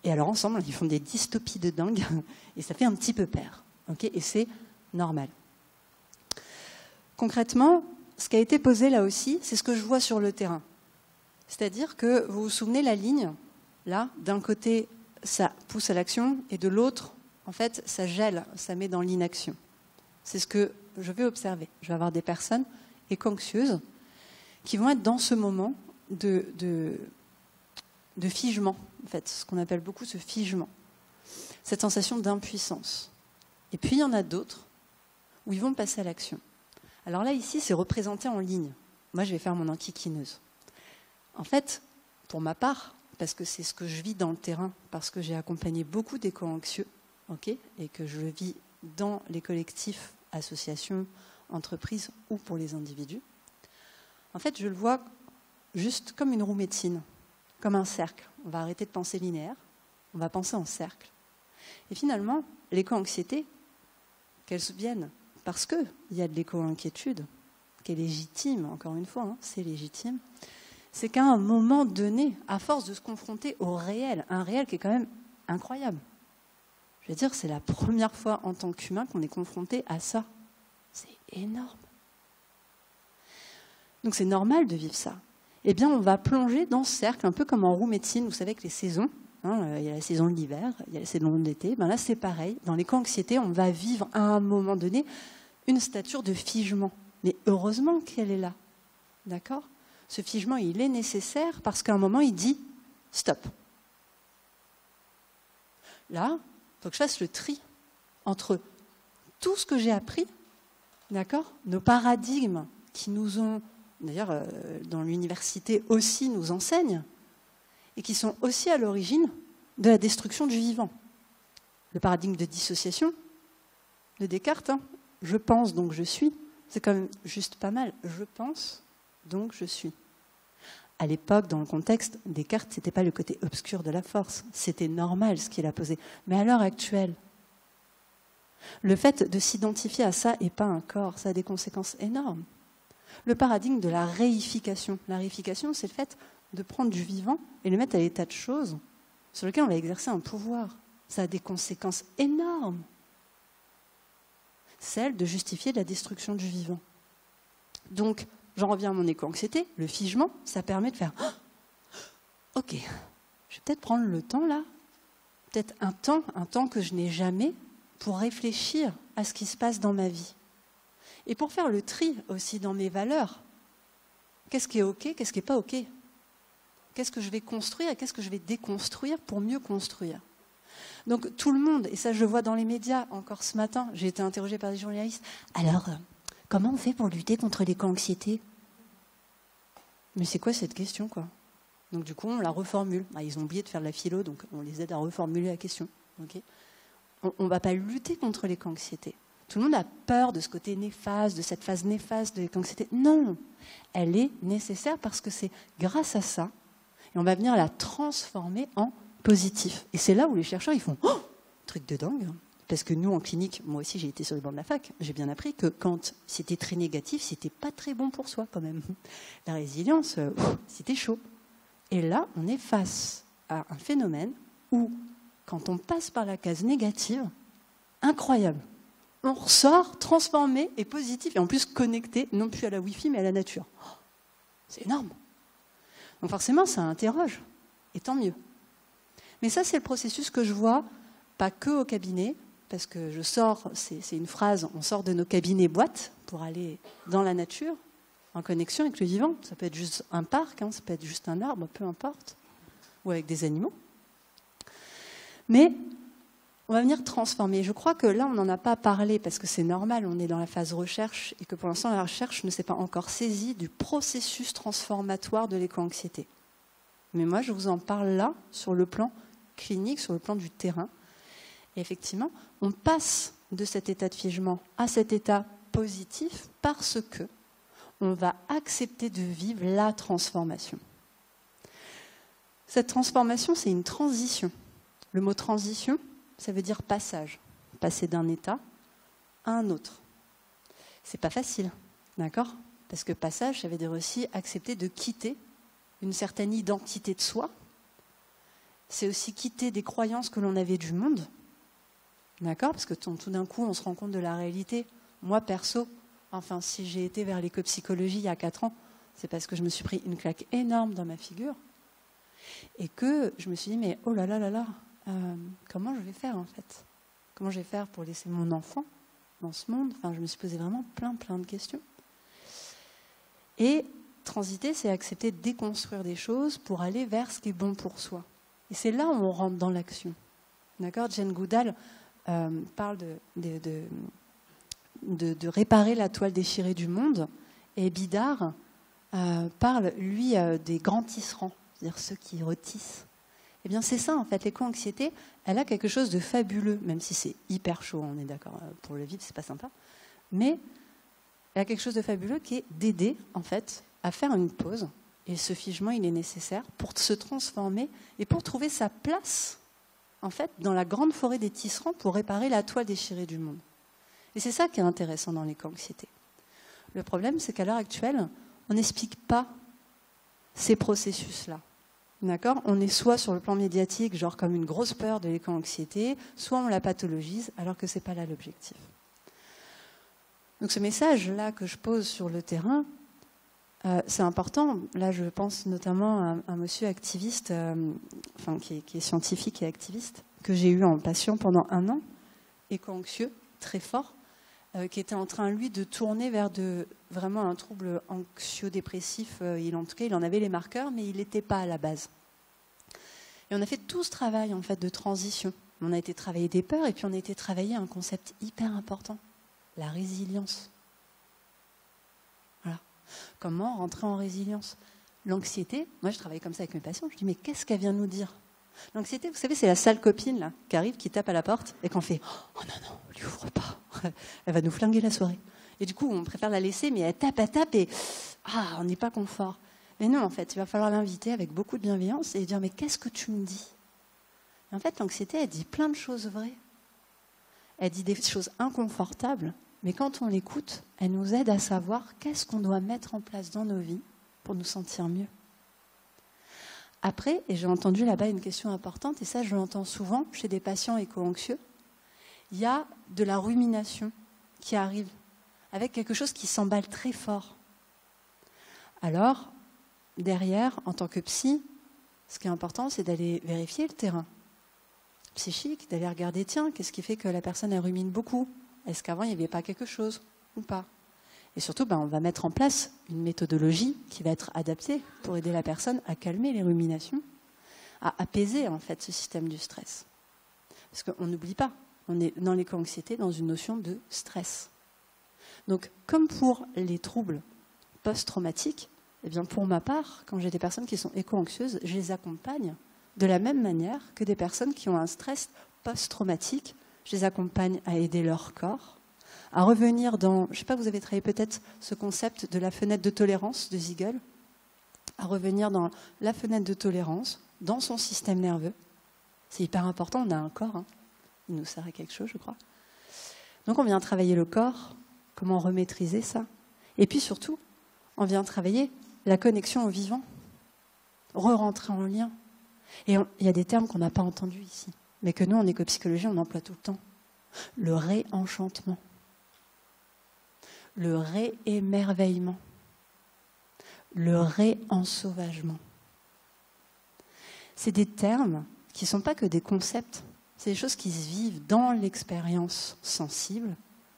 Et alors ensemble, ils font des dystopies de dingue et ça fait un petit peu peur. Okay ? Et c'est normal. Concrètement, ce qui a été posé là aussi, c'est ce que je vois sur le terrain. C'est-à-dire que, vous vous souvenez la ligne, là, d'un côté, ça pousse à l'action, et de l'autre, en fait, ça gèle, ça met dans l'inaction. C'est ce que je vais observer. Je vais avoir des personnes éco-anxieuses qui vont être dans ce moment de figement, en fait, ce qu'on appelle beaucoup ce figement, cette sensation d'impuissance. Et puis, il y en a d'autres où ils vont passer à l'action. Alors là, ici, c'est représenté en ligne. Moi, je vais faire mon enquiquineuse. En fait, pour ma part, parce que c'est ce que je vis dans le terrain, parce que j'ai accompagné beaucoup d'éco-anxieux, okay, et que je le vis dans les collectifs, associations, entreprises ou pour les individus, en fait, je le vois juste comme une roue médecine, comme un cercle. On va arrêter de penser linéaire, on va penser en cercle. Et finalement, l'éco-anxiété, qu'elle vienne parce qu'il y a de l'éco-inquiétude, qui est légitime, encore une fois, hein, c'est légitime, c'est qu'à un moment donné, à force de se confronter au réel, un réel qui est quand même incroyable. Je veux dire, c'est la première fois en tant qu'humain qu'on est confronté à ça. C'est énorme. Donc c'est normal de vivre ça. Eh bien, on va plonger dans ce cercle, un peu comme en roue médecine, vous savez que les saisons, hein, il y a la saison de l'hiver, il y a la saison de l'été, ben là c'est pareil, dans l'éco-anxiété, on va vivre à un moment donné une stature de figement. Mais heureusement qu'elle est là, d'accord ? Ce figement, il est nécessaire parce qu'à un moment, il dit « stop ». Là, il faut que je fasse le tri entre tout ce que j'ai appris, d'accord ? Nos paradigmes qui nous ont, d'ailleurs, dans l'université aussi nous enseignent, et qui sont aussi à l'origine de la destruction du vivant. Le paradigme de dissociation de Descartes, hein, je pense donc je suis, c'est quand même juste pas mal. Je pense donc je suis. À l'époque, dans le contexte, Descartes, ce n'était pas le côté obscur de la force. C'était normal ce qu'il a posé. Mais à l'heure actuelle, le fait de s'identifier à ça et pas un corps, ça a des conséquences énormes. Le paradigme de la réification. La réification, c'est le fait de prendre du vivant et le mettre à l'état de choses sur lequel on va exercer un pouvoir. Ça a des conséquences énormes. Celle de justifier la destruction du vivant. Donc, j'en reviens à mon éco-anxiété, le figement, ça permet de faire « Ok, je vais peut-être prendre le temps là, peut-être un temps que je n'ai jamais pour réfléchir à ce qui se passe dans ma vie. Et pour faire le tri aussi dans mes valeurs. Qu'est-ce qui est ok, qu'est-ce qui n'est pas ok ? Qu'est-ce que je vais construire et qu'est-ce que je vais déconstruire pour mieux construire ? Donc tout le monde, et ça je le vois dans les médias, encore ce matin, j'ai été interrogée par des journalistes. Alors, comment on fait pour lutter contre l'éco-anxiété ? Mais c'est quoi cette question, quoi ? Donc du coup, on la reformule. Ah, ils ont oublié de faire de la philo, donc on les aide à reformuler la question. Okay ? On ne va pas lutter contre l'éco-anxiété. Tout le monde a peur de ce côté néfaste, de cette phase néfaste de l'éco-anxiété. Non, elle est nécessaire parce que c'est grâce à ça, et on va venir la transformer en positif. Et c'est là où les chercheurs, ils font « Oh, truc de dingue !» Parce que nous, en clinique, moi aussi j'ai été sur les bancs de la fac, j'ai bien appris que quand c'était très négatif, c'était pas très bon pour soi quand même. La résilience, c'était chaud. Et là, on est face à un phénomène où, quand on passe par la case négative, incroyable, on ressort transformé et positif, et en plus connecté, non plus à la Wi-Fi, mais à la nature. Oh, c'est énorme. Donc forcément, ça interroge, et tant mieux. Mais ça, c'est le processus que je vois, pas que au cabinet, parce que je sors, c'est une phrase, on sort de nos cabinets boîtes pour aller dans la nature, en connexion avec le vivant. Ça peut être juste un parc, ça peut être juste un arbre, peu importe, ou avec des animaux. Mais on va venir transformer. Je crois que là, on n'en a pas parlé parce que c'est normal, on est dans la phase recherche et que pour l'instant, la recherche ne s'est pas encore saisie du processus transformatoire de l'éco-anxiété. Mais moi, je vous en parle là, sur le plan clinique, sur le plan du terrain. Et effectivement, on passe de cet état de figement à cet état positif parce que on va accepter de vivre la transformation. Cette transformation, c'est une transition. Le mot transition, ça veut dire passage. Passer d'un état à un autre. C'est pas facile, d'accord? Parce que passage, ça veut dire aussi accepter de quitter une certaine identité de soi. C'est aussi quitter des croyances que l'on avait du monde. D'accord? Parce que tout d'un coup, on se rend compte de la réalité. Moi, perso, enfin, si j'ai été vers l'éco-psychologie il y a 4 ans, c'est parce que je me suis pris une claque énorme dans ma figure. Et que je me suis dit, mais oh là là là là, comment je vais faire en fait? Comment je vais faire pour laisser mon enfant dans ce monde? Enfin, je me suis posé vraiment plein de questions. Et transiter, c'est accepter de déconstruire des choses pour aller vers ce qui est bon pour soi. Et c'est là où on rentre dans l'action. D'accord? Jane Goodall parle de réparer la toile déchirée du monde, et Bidar parle, lui, des grands tisserands, c'est-à-dire ceux qui retissent. Eh bien, c'est ça, en fait. L'éco-anxiété, elle a quelque chose de fabuleux, même si c'est hyper chaud, on est d'accord, pour le vivre, c'est pas sympa. Mais elle a quelque chose de fabuleux qui est d'aider, en fait, à faire une pause. Et ce figement, il est nécessaire pour se transformer et pour trouver sa place, en fait, dans la grande forêt des tisserands pour réparer la toile déchirée du monde. Et c'est ça qui est intéressant dans l'éco-anxiété. Le problème, c'est qu'à l'heure actuelle, on n'explique pas ces processus-là. D'accord? On est soit sur le plan médiatique, genre comme une grosse peur de l'éco-anxiété, soit on la pathologise, alors que ce n'est pas là l'objectif. Donc ce message-là que je pose sur le terrain, c'est important. Là, je pense notamment à un monsieur activiste, qui est scientifique et activiste, que j'ai eu en patient pendant 1 an, éco-anxieux, très fort, qui était en train, lui, de tourner vers vraiment un trouble anxio-dépressif. En tout cas, il en avait les marqueurs, mais il n'était pas à la base. Et on a fait tout ce travail, en fait, de transition. On a été travailler des peurs, et puis on a été travailler un concept hyper important, la résilience. Voilà. Comment rentrer en résilience? L'anxiété, moi je travaille comme ça avec mes patients, je dis mais qu'est-ce qu'elle vient nous dire? L'anxiété, vous savez, c'est la sale copine là, qui arrive, qui tape à la porte et qu'on fait « Oh non, on lui ouvre pas, elle va nous flinguer la soirée ». Et du coup, on préfère la laisser, mais elle tape et on n'est pas confort. Mais non, en fait, il va falloir l'inviter avec beaucoup de bienveillance et lui dire « Mais qu'est-ce que tu me dis ?» Et en fait, l'anxiété, elle dit plein de choses vraies. Elle dit des choses inconfortables, mais quand on l'écoute, elle nous aide à savoir qu'est-ce qu'on doit mettre en place dans nos vies pour nous sentir mieux. Après, et j'ai entendu là-bas une question importante, et ça je l'entends souvent chez des patients éco-anxieux, il y a de la rumination qui arrive, avec quelque chose qui s'emballe très fort. Alors, derrière, en tant que psy, ce qui est important, c'est d'aller vérifier le terrain psychique, d'aller regarder, tiens, qu'est-ce qui fait que la personne elle rumine beaucoup? Est-ce qu'avant il n'y avait pas quelque chose ou pas? Et surtout, on va mettre en place une méthodologie qui va être adaptée pour aider la personne à calmer les ruminations, à apaiser en fait ce système du stress. Parce qu'on n'oublie pas, on est dans l'éco-anxiété dans une notion de stress. Donc, comme pour les troubles post-traumatiques, eh bien pour ma part, quand j'ai des personnes qui sont éco-anxieuses, je les accompagne de la même manière que des personnes qui ont un stress post-traumatique. Je les accompagne à aider leur corps, à revenir dans, je ne sais pas, vous avez travaillé peut-être ce concept de la fenêtre de tolérance de Siegel, à revenir dans la fenêtre de tolérance, dans son système nerveux. C'est hyper important, on a un corps, il nous sert à quelque chose, je crois. Donc on vient travailler le corps, comment remaîtriser ça. Et puis surtout, on vient travailler la connexion au vivant, re-rentrer en lien. Et il y a des termes qu'on n'a pas entendus ici, mais que nous, en écopsychologie, on emploie tout le temps. Le réenchantement, le réémerveillement, le réensauvagement. C'est des termes qui ne sont pas que des concepts, c'est des choses qui se vivent dans l'expérience sensible,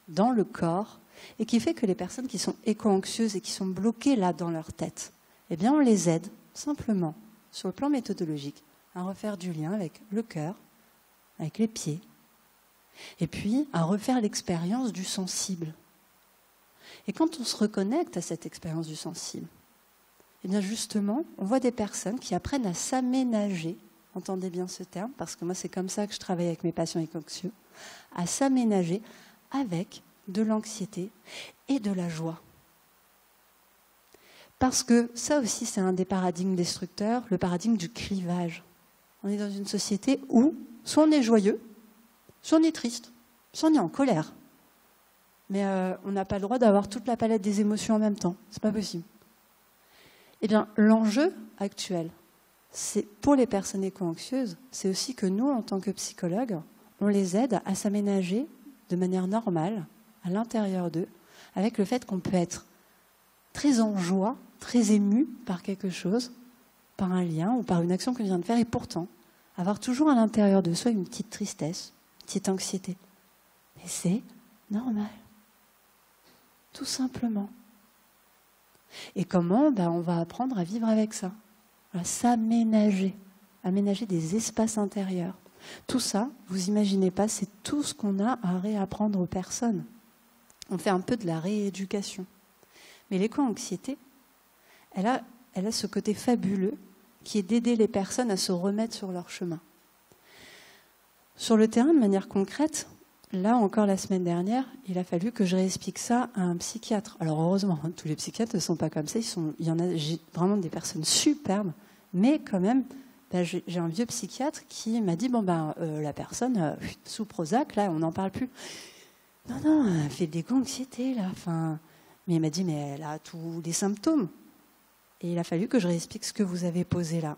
dans le corps, et qui fait que les personnes qui sont éco-anxieuses et qui sont bloquées là dans leur tête, eh bien on les aide simplement, sur le plan méthodologique, à refaire du lien avec le cœur, avec les pieds, et puis à refaire l'expérience du sensible. Et quand on se reconnecte à cette expérience du sensible, eh bien justement, on voit des personnes qui apprennent à s'aménager, entendez bien ce terme, parce que moi c'est comme ça que je travaille avec mes patients éco-anxieux, à s'aménager avec de l'anxiété et de la joie. Parce que ça aussi c'est un des paradigmes destructeurs, le paradigme du clivage. On est dans une société où soit on est joyeux, soit on est triste, soit on est en colère. Mais on n'a pas le droit d'avoir toute la palette des émotions en même temps. C'est pas possible. Eh bien, l'enjeu actuel, c'est pour les personnes éco-anxieuses, c'est aussi que nous, en tant que psychologues, on les aide à s'aménager de manière normale, à l'intérieur d'eux, avec le fait qu'on peut être très en joie, très ému par quelque chose, par un lien ou par une action qu'on vient de faire, et pourtant, avoir toujours à l'intérieur de soi une petite tristesse, une petite anxiété. Et c'est normal. Tout simplement. Et comment? On va apprendre à vivre avec ça, à s'aménager, aménager des espaces intérieurs. Tout ça, vous imaginez pas, c'est tout ce qu'on a à réapprendre aux personnes. On fait un peu de la rééducation. Mais l'éco-anxiété, elle a ce côté fabuleux qui est d'aider les personnes à se remettre sur leur chemin. Sur le terrain, de manière concrète, là encore la semaine dernière, il a fallu que je réexplique ça à un psychiatre. Alors heureusement, tous les psychiatres ne sont pas comme ça, il y en a j'ai vraiment des personnes superbes, mais quand même, j'ai un vieux psychiatre qui m'a dit, la personne, sous Prozac, là, on n'en parle plus. Non, elle fait de l'éco-anxiété, là. Mais il m'a dit, mais elle a tous les symptômes. Et il a fallu que je réexplique ce que vous avez posé là.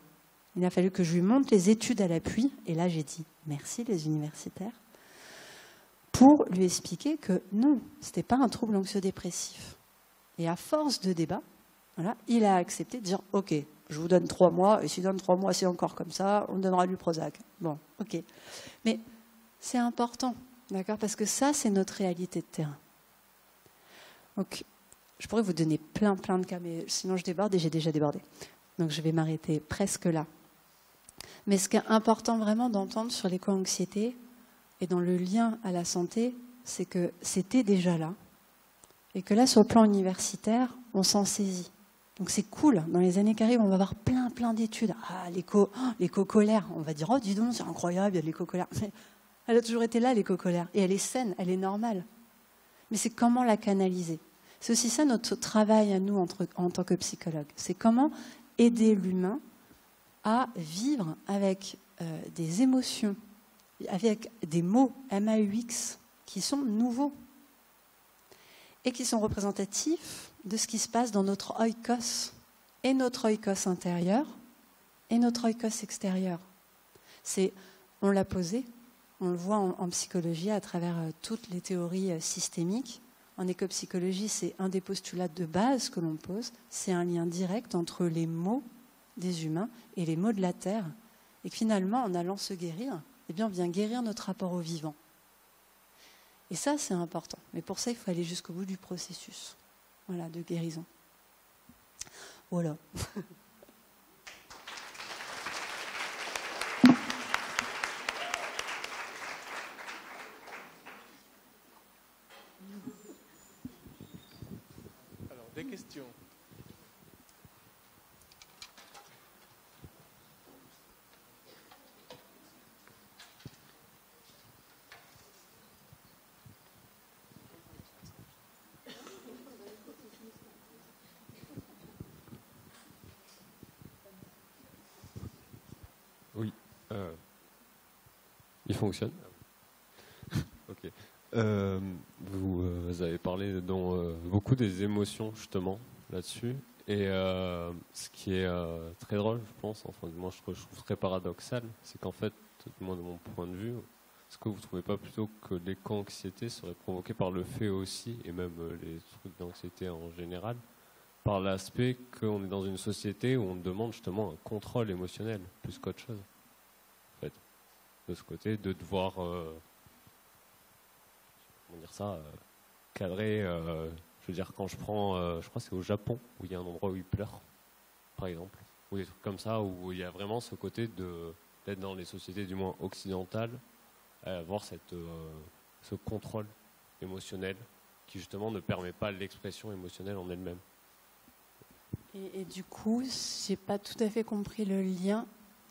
Il a fallu que je lui montre les études à l'appui. Et là, j'ai dit, merci les universitaires, pour lui expliquer que non, ce n'était pas un trouble anxio-dépressif. Et à force de débat, voilà, il a accepté de dire, ok, je vous donne 3 mois, et si dans 3 mois c'est encore comme ça, on donnera du Prozac. Bon, ok. Mais c'est important, d'accord, parce que ça, c'est notre réalité de terrain. Donc, je pourrais vous donner plein de cas, mais sinon je déborde et j'ai déjà débordé. Donc je vais m'arrêter presque là. Mais ce qui est important vraiment d'entendre sur l'éco-anxiété et dans le lien à la santé, c'est que c'était déjà là. Et que là, sur le plan universitaire, on s'en saisit. Donc c'est cool, dans les années qui arrivent, on va avoir plein d'études. Ah, l'éco-colère, on va dire, oh dis donc, c'est incroyable, il y a de l'éco-colère. Elle a toujours été là, l'éco-colère, et elle est saine, elle est normale. Mais c'est comment la canaliser. C'est aussi ça notre travail à nous en tant que psychologue. C'est comment aider l'humain à vivre avec des émotions, avec des mots MAUX qui sont nouveaux et qui sont représentatifs de ce qui se passe dans notre oikos, et notre oikos intérieur et notre oikos extérieur. On l'a posé, on le voit en psychologie à travers toutes les théories systémiques. En écopsychologie, c'est un des postulats de base que l'on pose, c'est un lien direct entre les maux des humains et les maux de la Terre. Et que finalement, en allant se guérir, eh bien, on vient guérir notre rapport au vivant. Et ça, c'est important. Mais pour ça, il faut aller jusqu'au bout du processus, voilà, de guérison. Voilà. Alors, des questions. Oui, il fonctionne. Ok. Vous avez parlé dans beaucoup des émotions justement là-dessus, Et ce qui est très drôle, je pense, enfin, moi je trouve très paradoxal, c'est qu'en fait, moi de mon point de vue, est-ce que vous ne trouvez pas plutôt que l'éco-anxiété serait provoquée par le fait aussi, et même les trucs d'anxiété en général, par l'aspect qu'on est dans une société où on demande justement un contrôle émotionnel, plus qu'autre chose, en fait, de ce côté, de devoir, comment dire ça, cadrer... je veux dire, quand je prends, je crois que c'est au Japon, où il y a un endroit où il pleure, par exemple, ou des trucs comme ça, où il y a vraiment ce côté d'être dans les sociétés, du moins occidentales, à avoir ce contrôle émotionnel qui justement ne permet pas l'expression émotionnelle en elle-même. Et du coup, j'ai pas tout à fait compris le lien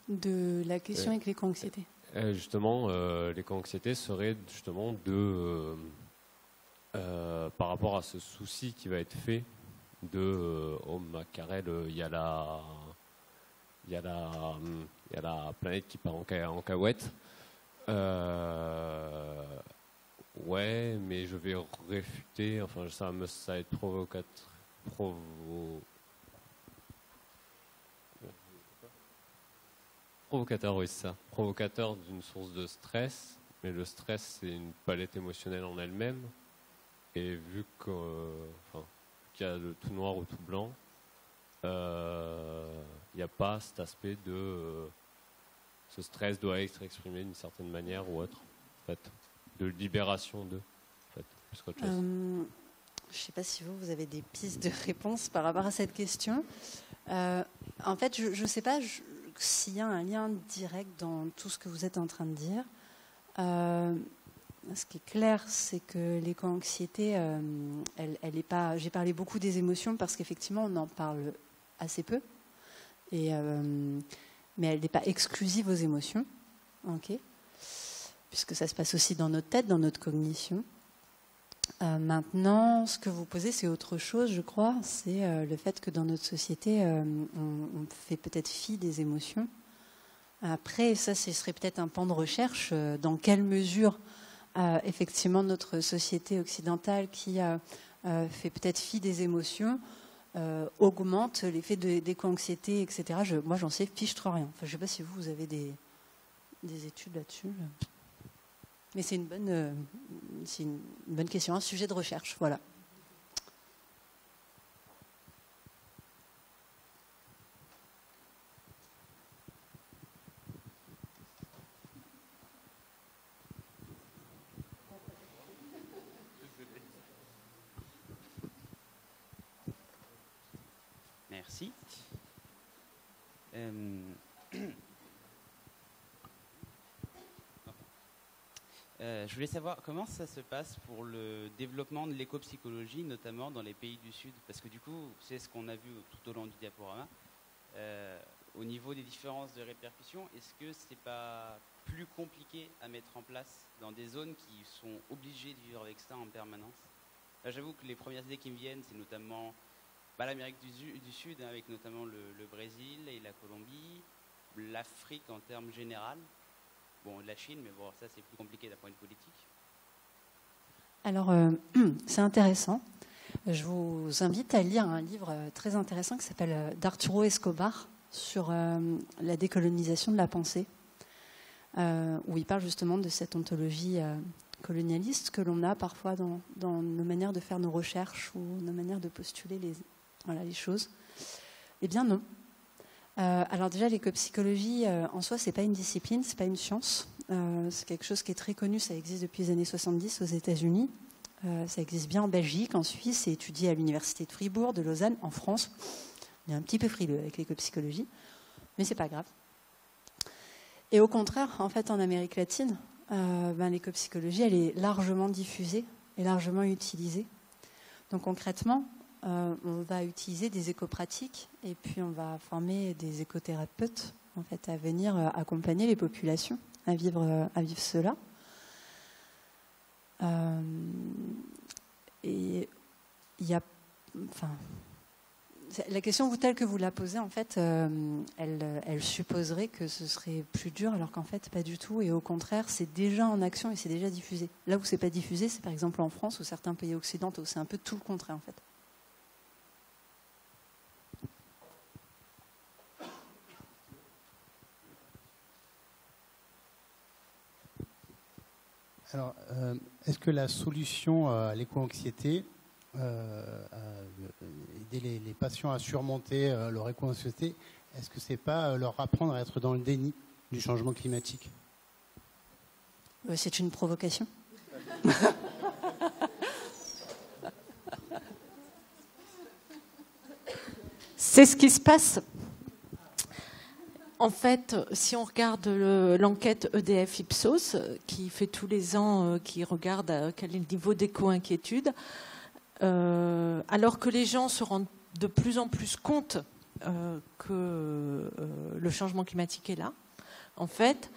de la question avec l'éco-anxiété. Justement, l'éco-anxiété serait justement par rapport à ce souci qui va être fait de oh Macarel, il y a la planète qui part en cacahuète. Ouais, mais je vais réfuter, enfin ça va être provocateur, oui, c'est ça. Provocateur d'une source de stress, mais le stress c'est une palette émotionnelle en elle-même. Et vu qu'il y a le tout noir ou tout blanc, il n'y a pas cet aspect de ce stress doit être exprimé d'une certaine manière ou autre, en fait, de libération de, en fait, plus qu'autre chose. Je ne sais pas si vous avez des pistes de réponse par rapport à cette question. En fait, je ne sais pas s'il y a un lien direct dans tout ce que vous êtes en train de dire. Ce qui est clair, c'est que l'éco-anxiété, elle est pas. J'ai parlé beaucoup des émotions parce qu'effectivement, on en parle assez peu. Mais elle n'est pas exclusive aux émotions, okay, puisque ça se passe aussi dans notre tête, dans notre cognition. Maintenant, ce que vous posez, c'est autre chose, je crois. C'est le fait que dans notre société, on fait peut-être fi des émotions. Après, ça, ce serait peut-être un pan de recherche. Dans quelle mesure, effectivement, notre société occidentale qui fait peut-être fi des émotions augmente l'effet d'éco-anxiété, etc. Moi, j'en sais fichtre rien. Enfin, je ne sais pas si vous avez des études là-dessus. Mais c'est une bonne question, un sujet de recherche. Voilà. Merci. Je voulais savoir comment ça se passe pour le développement de l'éco-psychologie, notamment dans les pays du Sud, parce que du coup, c'est ce qu'on a vu tout au long du diaporama. Au niveau des différences de répercussions, est-ce que c'est pas plus compliqué à mettre en place dans des zones qui sont obligées de vivre avec ça en permanence? Là, j'avoue que les premières idées qui me viennent, c'est notamment l'Amérique du Sud, hein, avec notamment le Brésil et la Colombie, l'Afrique en termes généraux. Bon, la Chine, mais bon, ça c'est plus compliqué d'un point de vue politique. Alors, c'est intéressant. Je vous invite à lire un livre très intéressant qui s'appelle d'Arturo Escobar sur la décolonisation de la pensée, où il parle justement de cette ontologie colonialiste que l'on a parfois dans nos manières de faire nos recherches ou nos manières de postuler les choses. Eh bien non. Alors déjà, l'éco-psychologie en soi, c'est pas une discipline, c'est pas une science. C'est quelque chose qui est très connu, ça existe depuis les années 70 aux États-Unis. Ça existe bien en Belgique, en Suisse, c'est étudié à l'université de Fribourg, de Lausanne, en France. On est un petit peu frileux avec l'éco-psychologie, mais c'est pas grave. Et au contraire, en fait, en Amérique latine, l'éco-psychologie, elle est largement diffusée et largement utilisée. Donc concrètement, on va utiliser des éco-pratiques et puis on va former des écothérapeutes en fait, à venir accompagner les populations à vivre cela. Et il y a, la question telle que vous la posez, en fait, elle supposerait que ce serait plus dur, alors qu'en fait, pas du tout. Et au contraire, c'est déjà en action et c'est déjà diffusé. Là où c'est pas diffusé, c'est par exemple en France ou certains pays occidentaux. C'est un peu tout le contraire, en fait. Alors, est-ce que la solution à l'éco-anxiété, aider les patients à surmonter leur éco-anxiété, est-ce que c'est pas leur apprendre à être dans le déni du changement climatique? C'est une provocation. C'est ce qui se passe. En fait, si on regarde l'enquête EDF Ipsos, qui fait tous les ans, qui regarde quel est le niveau d'éco-inquiétude, alors que les gens se rendent de plus en plus compte que le changement climatique est là, en fait,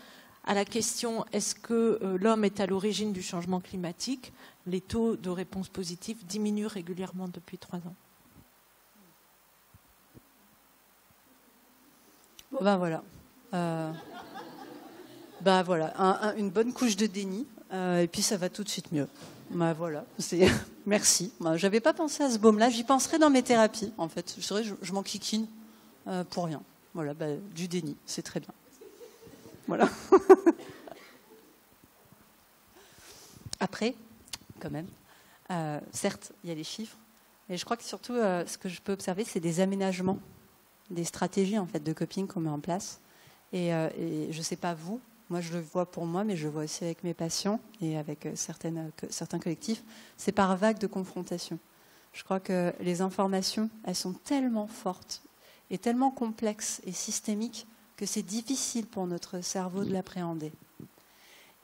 à la question « est-ce que l'homme est à l'origine du changement climatique ?», les taux de réponse positive diminuent régulièrement depuis 3 ans. Bon, ben voilà. Ben voilà, une bonne couche de déni, et puis ça va tout de suite mieux. Ben voilà, merci. Ben, j'avais pas pensé à ce baume-là, j'y penserai dans mes thérapies, en fait. C'est vrai, je m'en kikine pour rien. Voilà, ben, du déni, c'est très bien. Voilà. Après, quand même, certes, il y a les chiffres, mais je crois que surtout, ce que je peux observer, c'est des aménagements, des stratégies en fait de coping qu'on met en place. Et je ne sais pas vous, moi je le vois pour moi, mais je le vois aussi avec mes patients et avec certains collectifs, c'est par vague de confrontation. Je crois que les informations, elles sont tellement fortes et tellement complexes et systémiques que c'est difficile pour notre cerveau de l'appréhender.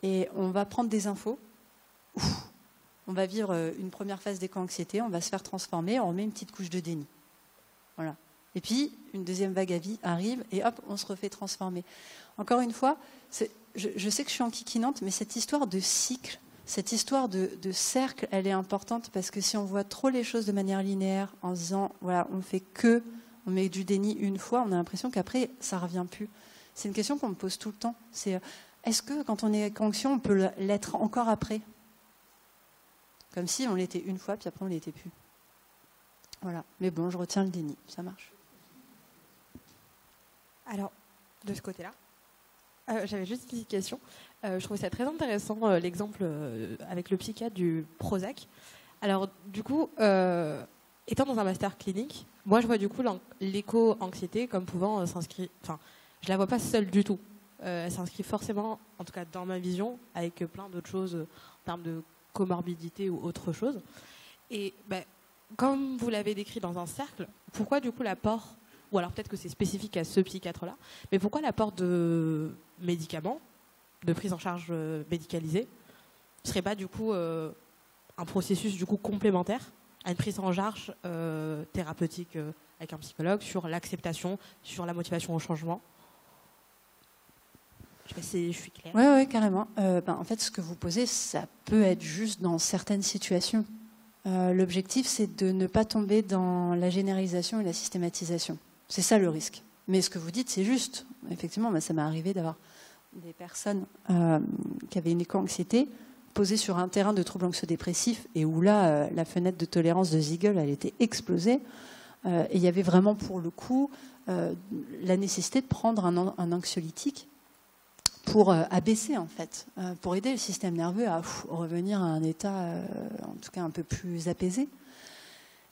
Et on va prendre des infos, on va vivre une première phase d'éco-anxiété, on va se faire transformer, on remet une petite couche de déni. Voilà. Et puis, une deuxième vague à vie arrive et hop, on se refait transformer. Encore une fois, je sais que je suis enquiquinante, mais cette histoire de cycle, cette histoire de cercle, elle est importante parce que si on voit trop les choses de manière linéaire en se disant, voilà, on fait que, on met du déni une fois, on a l'impression qu'après, ça ne revient plus. C'est une question qu'on me pose tout le temps. C'est, est-ce que quand on est anxieux, on peut l'être encore après? Comme si on l'était une fois, puis après on ne l'était plus. Voilà. Mais bon, je retiens le déni, ça marche. Alors, de ce côté-là, j'avais juste une petite question. Je trouvais ça très intéressant, l'exemple avec le psychiatre du Prozac. Alors, du coup, étant dans un master clinique, moi, je vois du coup l'éco-anxiété comme pouvant s'inscrire... Enfin, je la vois pas seule du tout. Elle s'inscrit forcément, en tout cas dans ma vision, avec plein d'autres choses en termes de comorbidité ou autre chose. Et comme vous l'avez décrit dans un cercle, pourquoi du coup l'apport, ou alors peut-être que c'est spécifique à ce psychiatre-là, mais pourquoi l'apport de médicaments, de prise en charge médicalisée, ne serait pas du coup un processus du coup complémentaire à une prise en charge thérapeutique avec un psychologue sur l'acceptation, sur la motivation au changement? Je sais pas si je suis claire. Oui, carrément. En fait, ce que vous posez, ça peut être juste dans certaines situations. L'objectif, c'est de ne pas tomber dans la généralisation et la systématisation. C'est ça le risque. Mais ce que vous dites, c'est juste. Effectivement, ça m'est arrivé d'avoir des personnes qui avaient une éco-anxiété posée sur un terrain de troubles anxio-dépressifs et où là, la fenêtre de tolérance de Siegel, elle était explosée. Et il y avait vraiment, pour le coup, la nécessité de prendre un anxiolytique pour abaisser, en fait, pour aider le système nerveux à revenir à un état, en tout cas, un peu plus apaisé.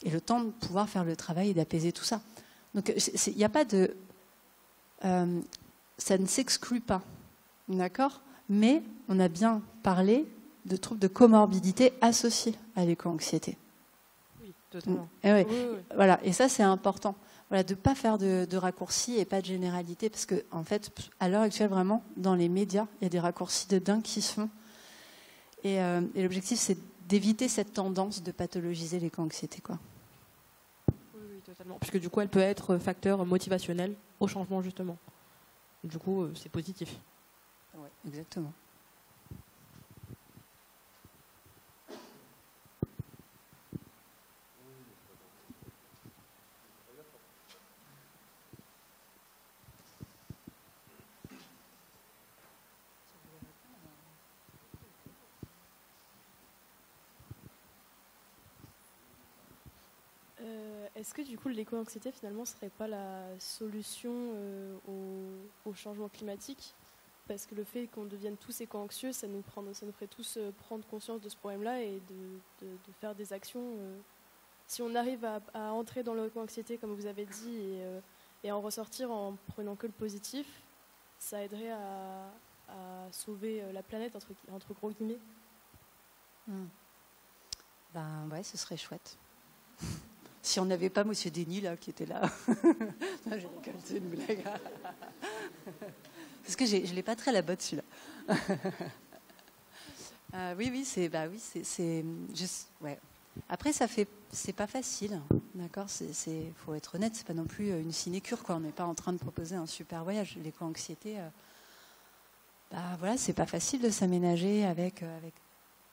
Et le temps de pouvoir faire le travail et d'apaiser tout ça. Donc, il n'y a pas de... ça ne s'exclut pas, d'accord? Mais on a bien parlé de troubles de comorbidité associés à l'éco-anxiété. Oui, totalement. Et oui. Oui. Voilà. Et ça, c'est important. Voilà, de ne pas faire de raccourcis et pas de généralité, parce que en fait, à l'heure actuelle, vraiment, dans les médias, il y a des raccourcis de dingue qui se font. Et l'objectif, c'est d'éviter cette tendance de pathologiser l'éco-anxiété, quoi. Oui, totalement. Puisque du coup, elle peut être facteur motivationnel au changement, justement. Du coup, c'est positif. Oui, exactement. Est-ce que du coup l'éco-anxiété finalement serait pas la solution au changement climatique? parce que le fait qu'on devienne tous éco-anxieux, ça nous ferait tous prendre conscience de ce problème-là et de faire des actions. Si on arrive à entrer dans l'éco-anxiété, comme vous avez dit, et en ressortir en prenant que le positif, ça aiderait à sauver la planète, entre gros guillemets. Ben ouais, ce serait chouette. Si on n'avait pas Monsieur Denis là, qui était là. Non, je rigole, c'est une blague. Parce que je ne l'ai pas très la botte celui-là. Oui, ouais. Après, c'est pas facile, d'accord. Faut être honnête, c'est pas non plus une sinécure, quoi. On n'est pas en train de proposer un super voyage. L'éco-anxiété, voilà, c'est pas facile de s'aménager avec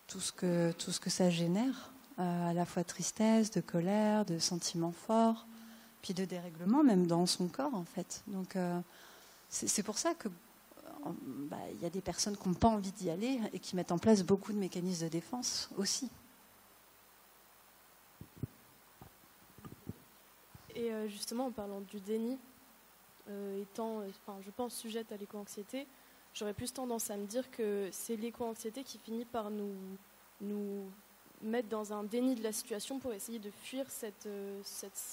tout ce que ça génère, à la fois de tristesse, de colère, de sentiments forts, puis de dérèglement même dans son corps, en fait. Donc c'est pour ça que y a des personnes qui n'ont pas envie d'y aller et qui mettent en place beaucoup de mécanismes de défense aussi. Et justement, en parlant du déni, étant, je pense, sujette à l'éco-anxiété, j'aurais plus tendance à me dire que c'est l'éco-anxiété qui finit par nous mettre dans un déni de la situation pour essayer de fuir ces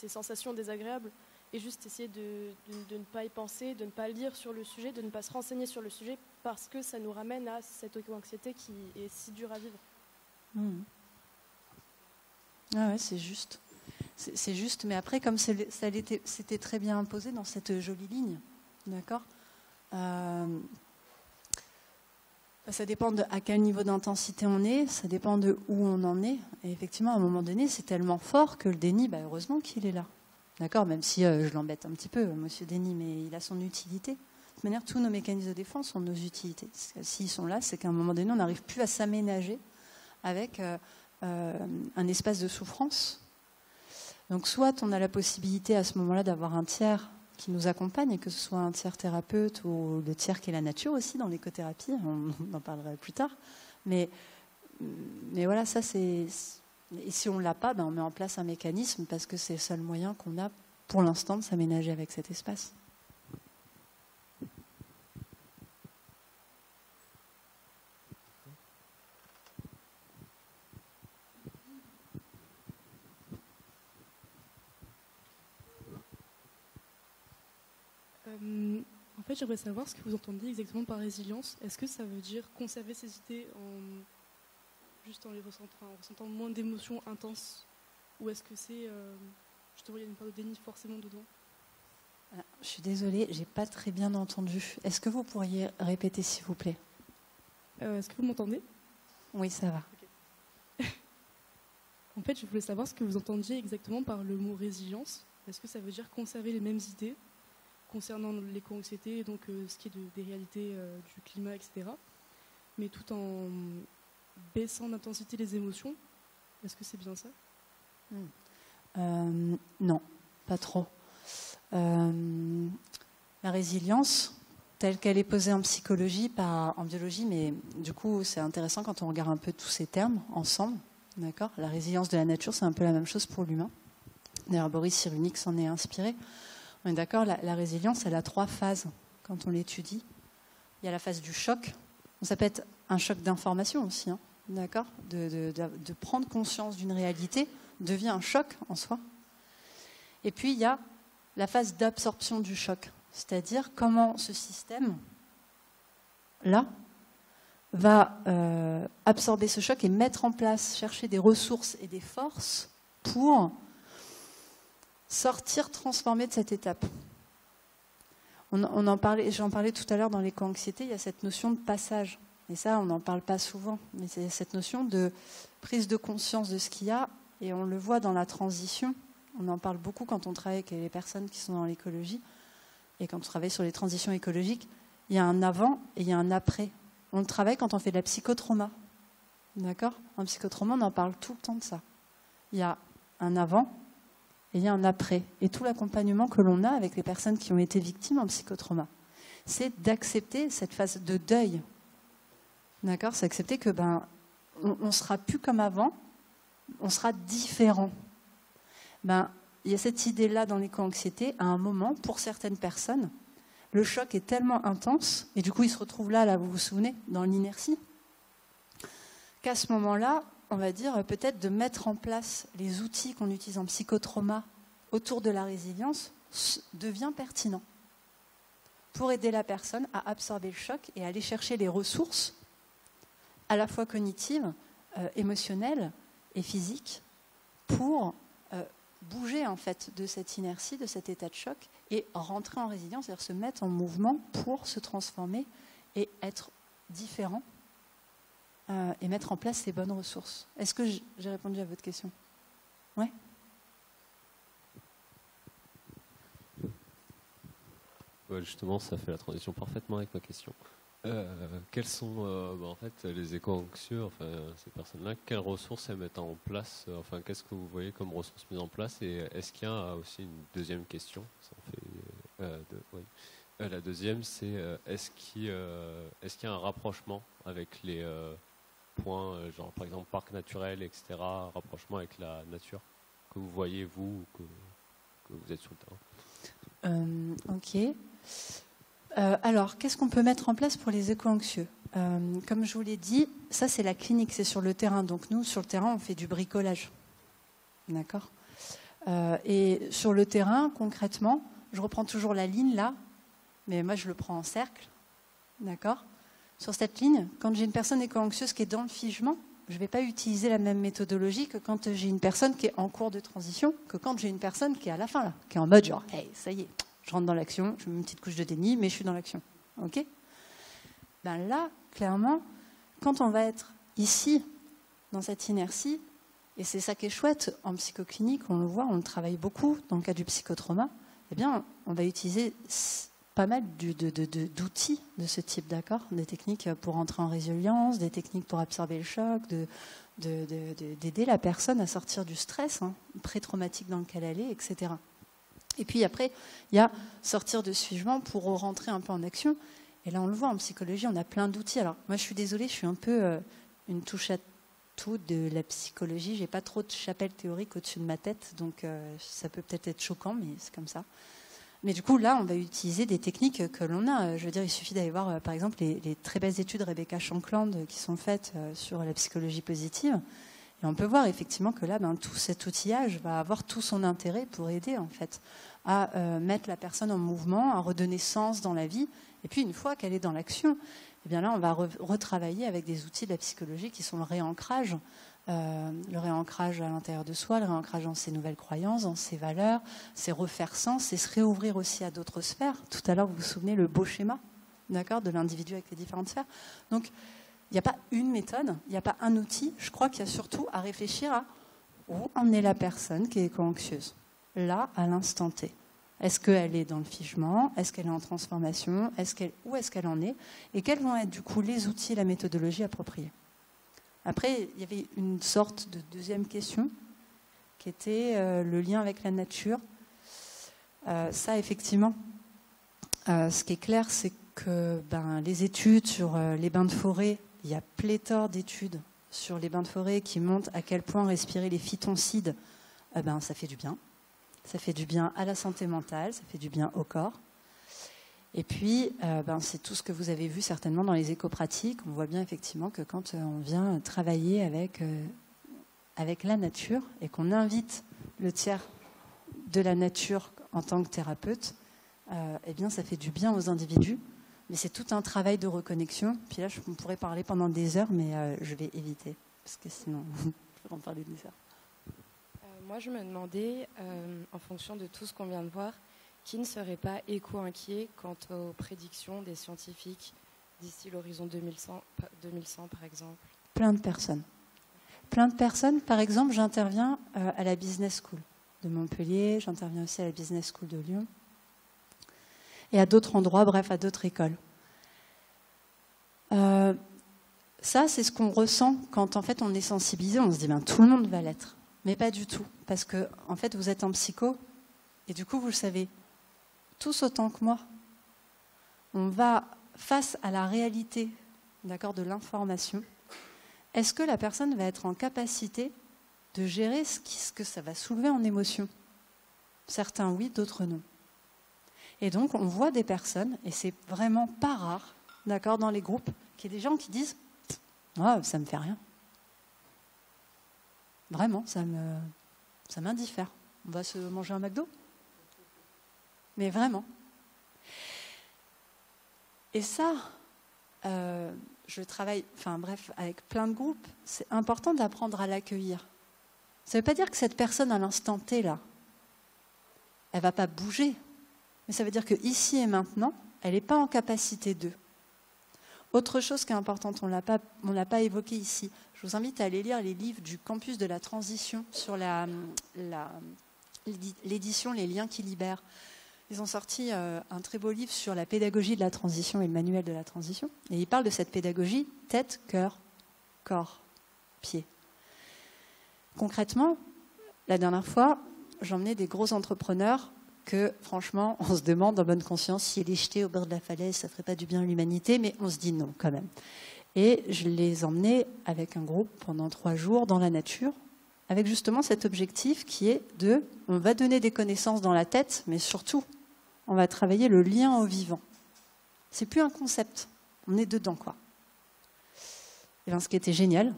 sensations désagréables et juste essayer de ne pas y penser, de ne pas lire sur le sujet, de ne pas se renseigner sur le sujet parce que ça nous ramène à cette éco-anxiété qui est si dure à vivre. Ah ouais, c'est juste. C'est juste, mais après, comme c'était très bien imposé dans cette jolie ligne, d'accord, ça dépend à quel niveau d'intensité on est, ça dépend de où on en est. Et effectivement, à un moment donné, c'est tellement fort que le déni, heureusement qu'il est là. D'accord, même si je l'embête un petit peu, Monsieur Denis, mais il a son utilité. De toute manière, tous nos mécanismes de défense ont nos utilités. S'ils sont là, c'est qu'à un moment donné, on n'arrive plus à s'aménager avec un espace de souffrance. Donc soit on a la possibilité à ce moment-là d'avoir un tiers qui nous accompagne, que ce soit un tiers thérapeute ou le tiers qui est la nature aussi dans l'écothérapie, on en parlera plus tard. Mais voilà, ça c'est... Et si on ne l'a pas, on met en place un mécanisme parce que c'est le seul moyen qu'on a pour l'instant de s'aménager avec cet espace. En fait, j'aimerais savoir ce que vous entendez exactement par résilience. Est-ce que ça veut dire conserver ses idées juste en les ressentant moins d'émotions intenses, ou est-ce que c'est justement il y a une part de déni forcément dedans? Je suis désolée, j'ai pas très bien entendu. Est-ce que vous pourriez répéter, s'il vous plaît? Est-ce que vous m'entendez? Oui, ça va. Okay. En fait, je voulais savoir ce que vous entendiez exactement par le mot résilience. Est-ce que ça veut dire conserver les mêmes idées concernant l'éco-anxiété, donc ce qui est des réalités du climat, etc., mais tout en baissant d'intensité les émotions? Est-ce que c'est bien ça? Non, pas trop. La résilience, telle qu'elle est posée en psychologie, pas en biologie, mais du coup c'est intéressant quand on regarde un peu tous ces termes ensemble. D'accord ? La résilience de la nature, c'est un peu la même chose pour l'humain. D'ailleurs, Boris Cyrulnik s'en est inspiré. On est d'accord, la résilience, elle a 3 phases quand on l'étudie. Il y a la phase du choc. Ça peut être un choc d'information aussi, hein, d'accord, de prendre conscience d'une réalité devient un choc en soi. Et puis il y a la phase d'absorption du choc, c'est-à-dire comment ce système-là va absorber ce choc et mettre en place, chercher des ressources et des forces pour sortir, transformer de cette étape. J'en parlais tout à l'heure dans l'éco-anxiété, il y a cette notion de passage. Et ça, on n'en parle pas souvent. Mais c'est cette notion de prise de conscience de ce qu'il y a. Et on le voit dans la transition. On en parle beaucoup quand on travaille avec les personnes qui sont dans l'écologie. Et quand on travaille sur les transitions écologiques, il y a un avant et il y a un après. On le travaille quand on fait de la psychotrauma. D'accord ? En psychotrauma, on en parle tout le temps de ça. Il y a un avant et il y a un après. Et tout l'accompagnement que l'on a avec les personnes qui ont été victimes en psychotrauma, c'est d'accepter cette phase de deuil. D'accord ? C'est accepter que on sera plus comme avant, on sera différent. Il y a cette idée-là dans l'éco-anxiété, à un moment, pour certaines personnes, le choc est tellement intense, et du coup il se retrouve là, vous vous souvenez, dans l'inertie, qu'à ce moment-là, on va dire peut-être de mettre en place les outils qu'on utilise en psychotrauma autour de la résilience devient pertinent pour aider la personne à absorber le choc et à aller chercher les ressources à la fois cognitives, émotionnelles et physiques pour bouger en fait de cette inertie, de cet état de choc et rentrer en résilience, c'est-à-dire se mettre en mouvement pour se transformer et être différent et mettre en place les bonnes ressources. Est-ce que j'ai répondu à votre question? Ouais. Ouais, justement, ça fait la transition parfaitement avec ma question. Quels sont en fait les éco-anxieux, enfin ces personnes-là, quelles ressources elles mettent en place, enfin qu'est-ce que vous voyez comme ressources mises en place, et est-ce qu'il y a aussi une deuxième question? Ça en fait, oui. La deuxième, c'est est-ce qu'il y a un rapprochement avec les points, genre par exemple parc naturel, etc., rapprochement avec la nature que vous voyez vous, que vous êtes sur le terrain? Ok. Alors, qu'est-ce qu'on peut mettre en place pour les éco-anxieux? Comme je vous l'ai dit, ça c'est la clinique, c'est sur le terrain. Donc nous, sur le terrain, on fait du bricolage. D'accord? Et sur le terrain, concrètement, je reprends toujours la ligne là, mais moi je le prends en cercle. D'accord? Sur cette ligne, quand j'ai une personne éco-anxieuse qui est dans le figement, je ne vais pas utiliser la même méthodologie que quand j'ai une personne qui est en cours de transition, que quand j'ai une personne qui est à la fin, là, qui est en mode genre, hey, ça y est, je rentre dans l'action, je mets une petite couche de déni, mais je suis dans l'action. Ok? Ben là, clairement, quand on va être ici, dans cette inertie, et c'est ça qui est chouette, en psychoclinique, on le voit, on le travaille beaucoup, dans le cas du psychotrauma, eh bien, on va utiliser pas mal d'outils de ce type, d'accord? Des techniques pour entrer en résilience, des techniques pour absorber le choc, d'aider la personne à sortir du stress pré-traumatique dans lequel elle est, etc. Et puis après, il y a sortir de ce figement pour rentrer un peu en action. Et là, on le voit, en psychologie, on a plein d'outils. Alors, moi, je suis désolée, je suis un peu une touche à tout de la psychologie. J'ai pas trop de chapelle théorique au-dessus de ma tête, donc ça peut peut-être être choquant, mais c'est comme ça. Mais du coup, là, on va utiliser des techniques que l'on a. Je veux dire, il suffit d'aller voir, par exemple, les très belles études de Rebecca Shankland qui sont faites sur la psychologie positive. Et on peut voir effectivement que là, tout cet outillage va avoir tout son intérêt pour aider en fait à mettre la personne en mouvement, à redonner sens dans la vie. Et puis une fois qu'elle est dans l'action, eh bien là, on va retravailler avec des outils de la psychologie qui sont le réancrage à l'intérieur de soi, le réancrage dans ses nouvelles croyances, dans ses valeurs, c'est refaire sens, c'est se réouvrir aussi à d'autres sphères. Tout à l'heure, vous vous souvenez le beau schéma, d'accord, de l'individu avec les différentes sphères. Donc, il n'y a pas une méthode, il n'y a pas un outil. Je crois qu'il y a surtout à réfléchir à où en est la personne qui est éco-anxieuse, là, à l'instant T. Est-ce qu'elle est dans le figement? Est-ce qu'elle est en transformation? Où est-ce qu'elle en est? Et quels vont être du coup les outils et la méthodologie appropriée? Après, il y avait une sorte de deuxième question qui était le lien avec la nature. Ça, effectivement, ce qui est clair, c'est que les études sur les bains de forêt, il y a pléthore d'études sur les bains de forêt qui montrent à quel point respirer les phytoncides, ça fait du bien. Ça fait du bien à la santé mentale, ça fait du bien au corps. Et puis, c'est tout ce que vous avez vu certainement dans les éco-pratiques. On voit bien effectivement que quand on vient travailler avec la nature et qu'on invite le tiers de la nature en tant que thérapeute, eh bien, ça fait du bien aux individus. Mais c'est tout un travail de reconnexion. Puis là, on pourrait parler pendant des heures, mais je vais éviter, parce que sinon, je vais en parler des heures. Moi, je me demandais, en fonction de tout ce qu'on vient de voir, qui ne serait pas éco-inquiet quant aux prédictions des scientifiques d'ici l'horizon 2100, par exemple? Plein de personnes. Plein de personnes. Par exemple, j'interviens à la Business School de Montpellier, j'interviens aussi à la Business School de Lyon, et à d'autres endroits, bref, à d'autres écoles. Ça, c'est ce qu'on ressent quand en fait on est sensibilisé. On se dit, tout le monde va l'être. Mais pas du tout. Parce que, en fait, vous êtes en psycho, et du coup, vous le savez, tous autant que moi, on va face à la réalité, d'accord, de l'information. Est-ce que la personne va être en capacité de gérer ce que ça va soulever en émotion? Certains oui, d'autres non. Et donc, on voit des personnes, et c'est vraiment pas rare, d'accord, dans les groupes, qu'il y ait des gens qui disent « Ah, ça me fait rien. Vraiment, ça m'indiffère. On va se manger un McDo ?» Mais vraiment. Et ça, je travaille, avec plein de groupes, c'est important d'apprendre à l'accueillir. Ça ne veut pas dire que cette personne, à l'instant T, là, elle ne va pas bouger. Mais ça veut dire qu'ici et maintenant, elle n'est pas en capacité de. Autre chose qui est importante, on ne l'a pas évoqué ici. Je vous invite à aller lire les livres du campus de la transition sur l'édition Les liens qui libèrent. Ils ont sorti un très beau livre sur la pédagogie de la transition et le manuel de la transition. Et ils parlent de cette pédagogie tête, cœur, corps, pied. Concrètement, la dernière fois, j'emmenais des gros entrepreneurs que, franchement, on se demande en bonne conscience si les jeter au bord de la falaise, ça ne ferait pas du bien à l'humanité, mais on se dit non quand même. Et je les emmenais avec un groupe pendant 3 jours dans la nature, avec justement cet objectif qui est on va donner des connaissances dans la tête, mais surtout, on va travailler le lien au vivant. C'est plus un concept, on est dedans, quoi. Et bien, ce qui était génial,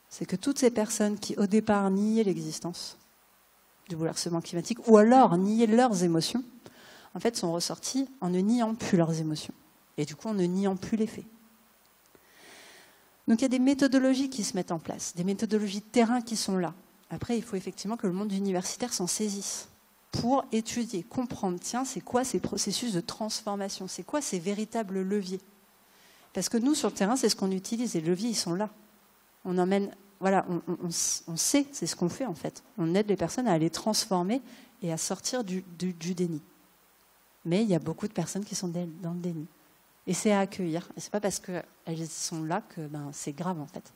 c'est que toutes ces personnes qui, au départ, niaient l'existence du bouleversement climatique, ou alors niaient leurs émotions, en fait, sont ressorties en ne niant plus leurs émotions. Et du coup, en ne niant plus les faits. Donc il y a des méthodologies qui se mettent en place, des méthodologies de terrain qui sont là. Après, il faut effectivement que le monde universitaire s'en saisisse pour étudier, comprendre, tiens, c'est quoi ces processus de transformation, c'est quoi ces véritables leviers. Parce que nous, sur le terrain, c'est ce qu'on utilise, et les leviers, ils sont là. On emmène, voilà, on sait, c'est ce qu'on fait en fait. On aide les personnes à les transformer et à sortir du déni. Mais il y a beaucoup de personnes qui sont dans le déni. Et c'est à accueillir. Et c'est pas parce qu'elles sont là que c'est grave en fait.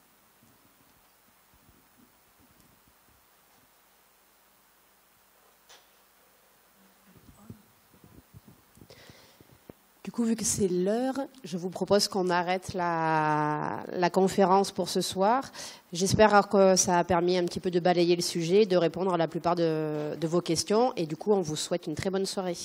Du coup, vu que c'est l'heure, je vous propose qu'on arrête la conférence pour ce soir. J'espère que ça a permis un petit peu de balayer le sujet, de répondre à la plupart de vos questions. Et du coup, on vous souhaite une très bonne soirée.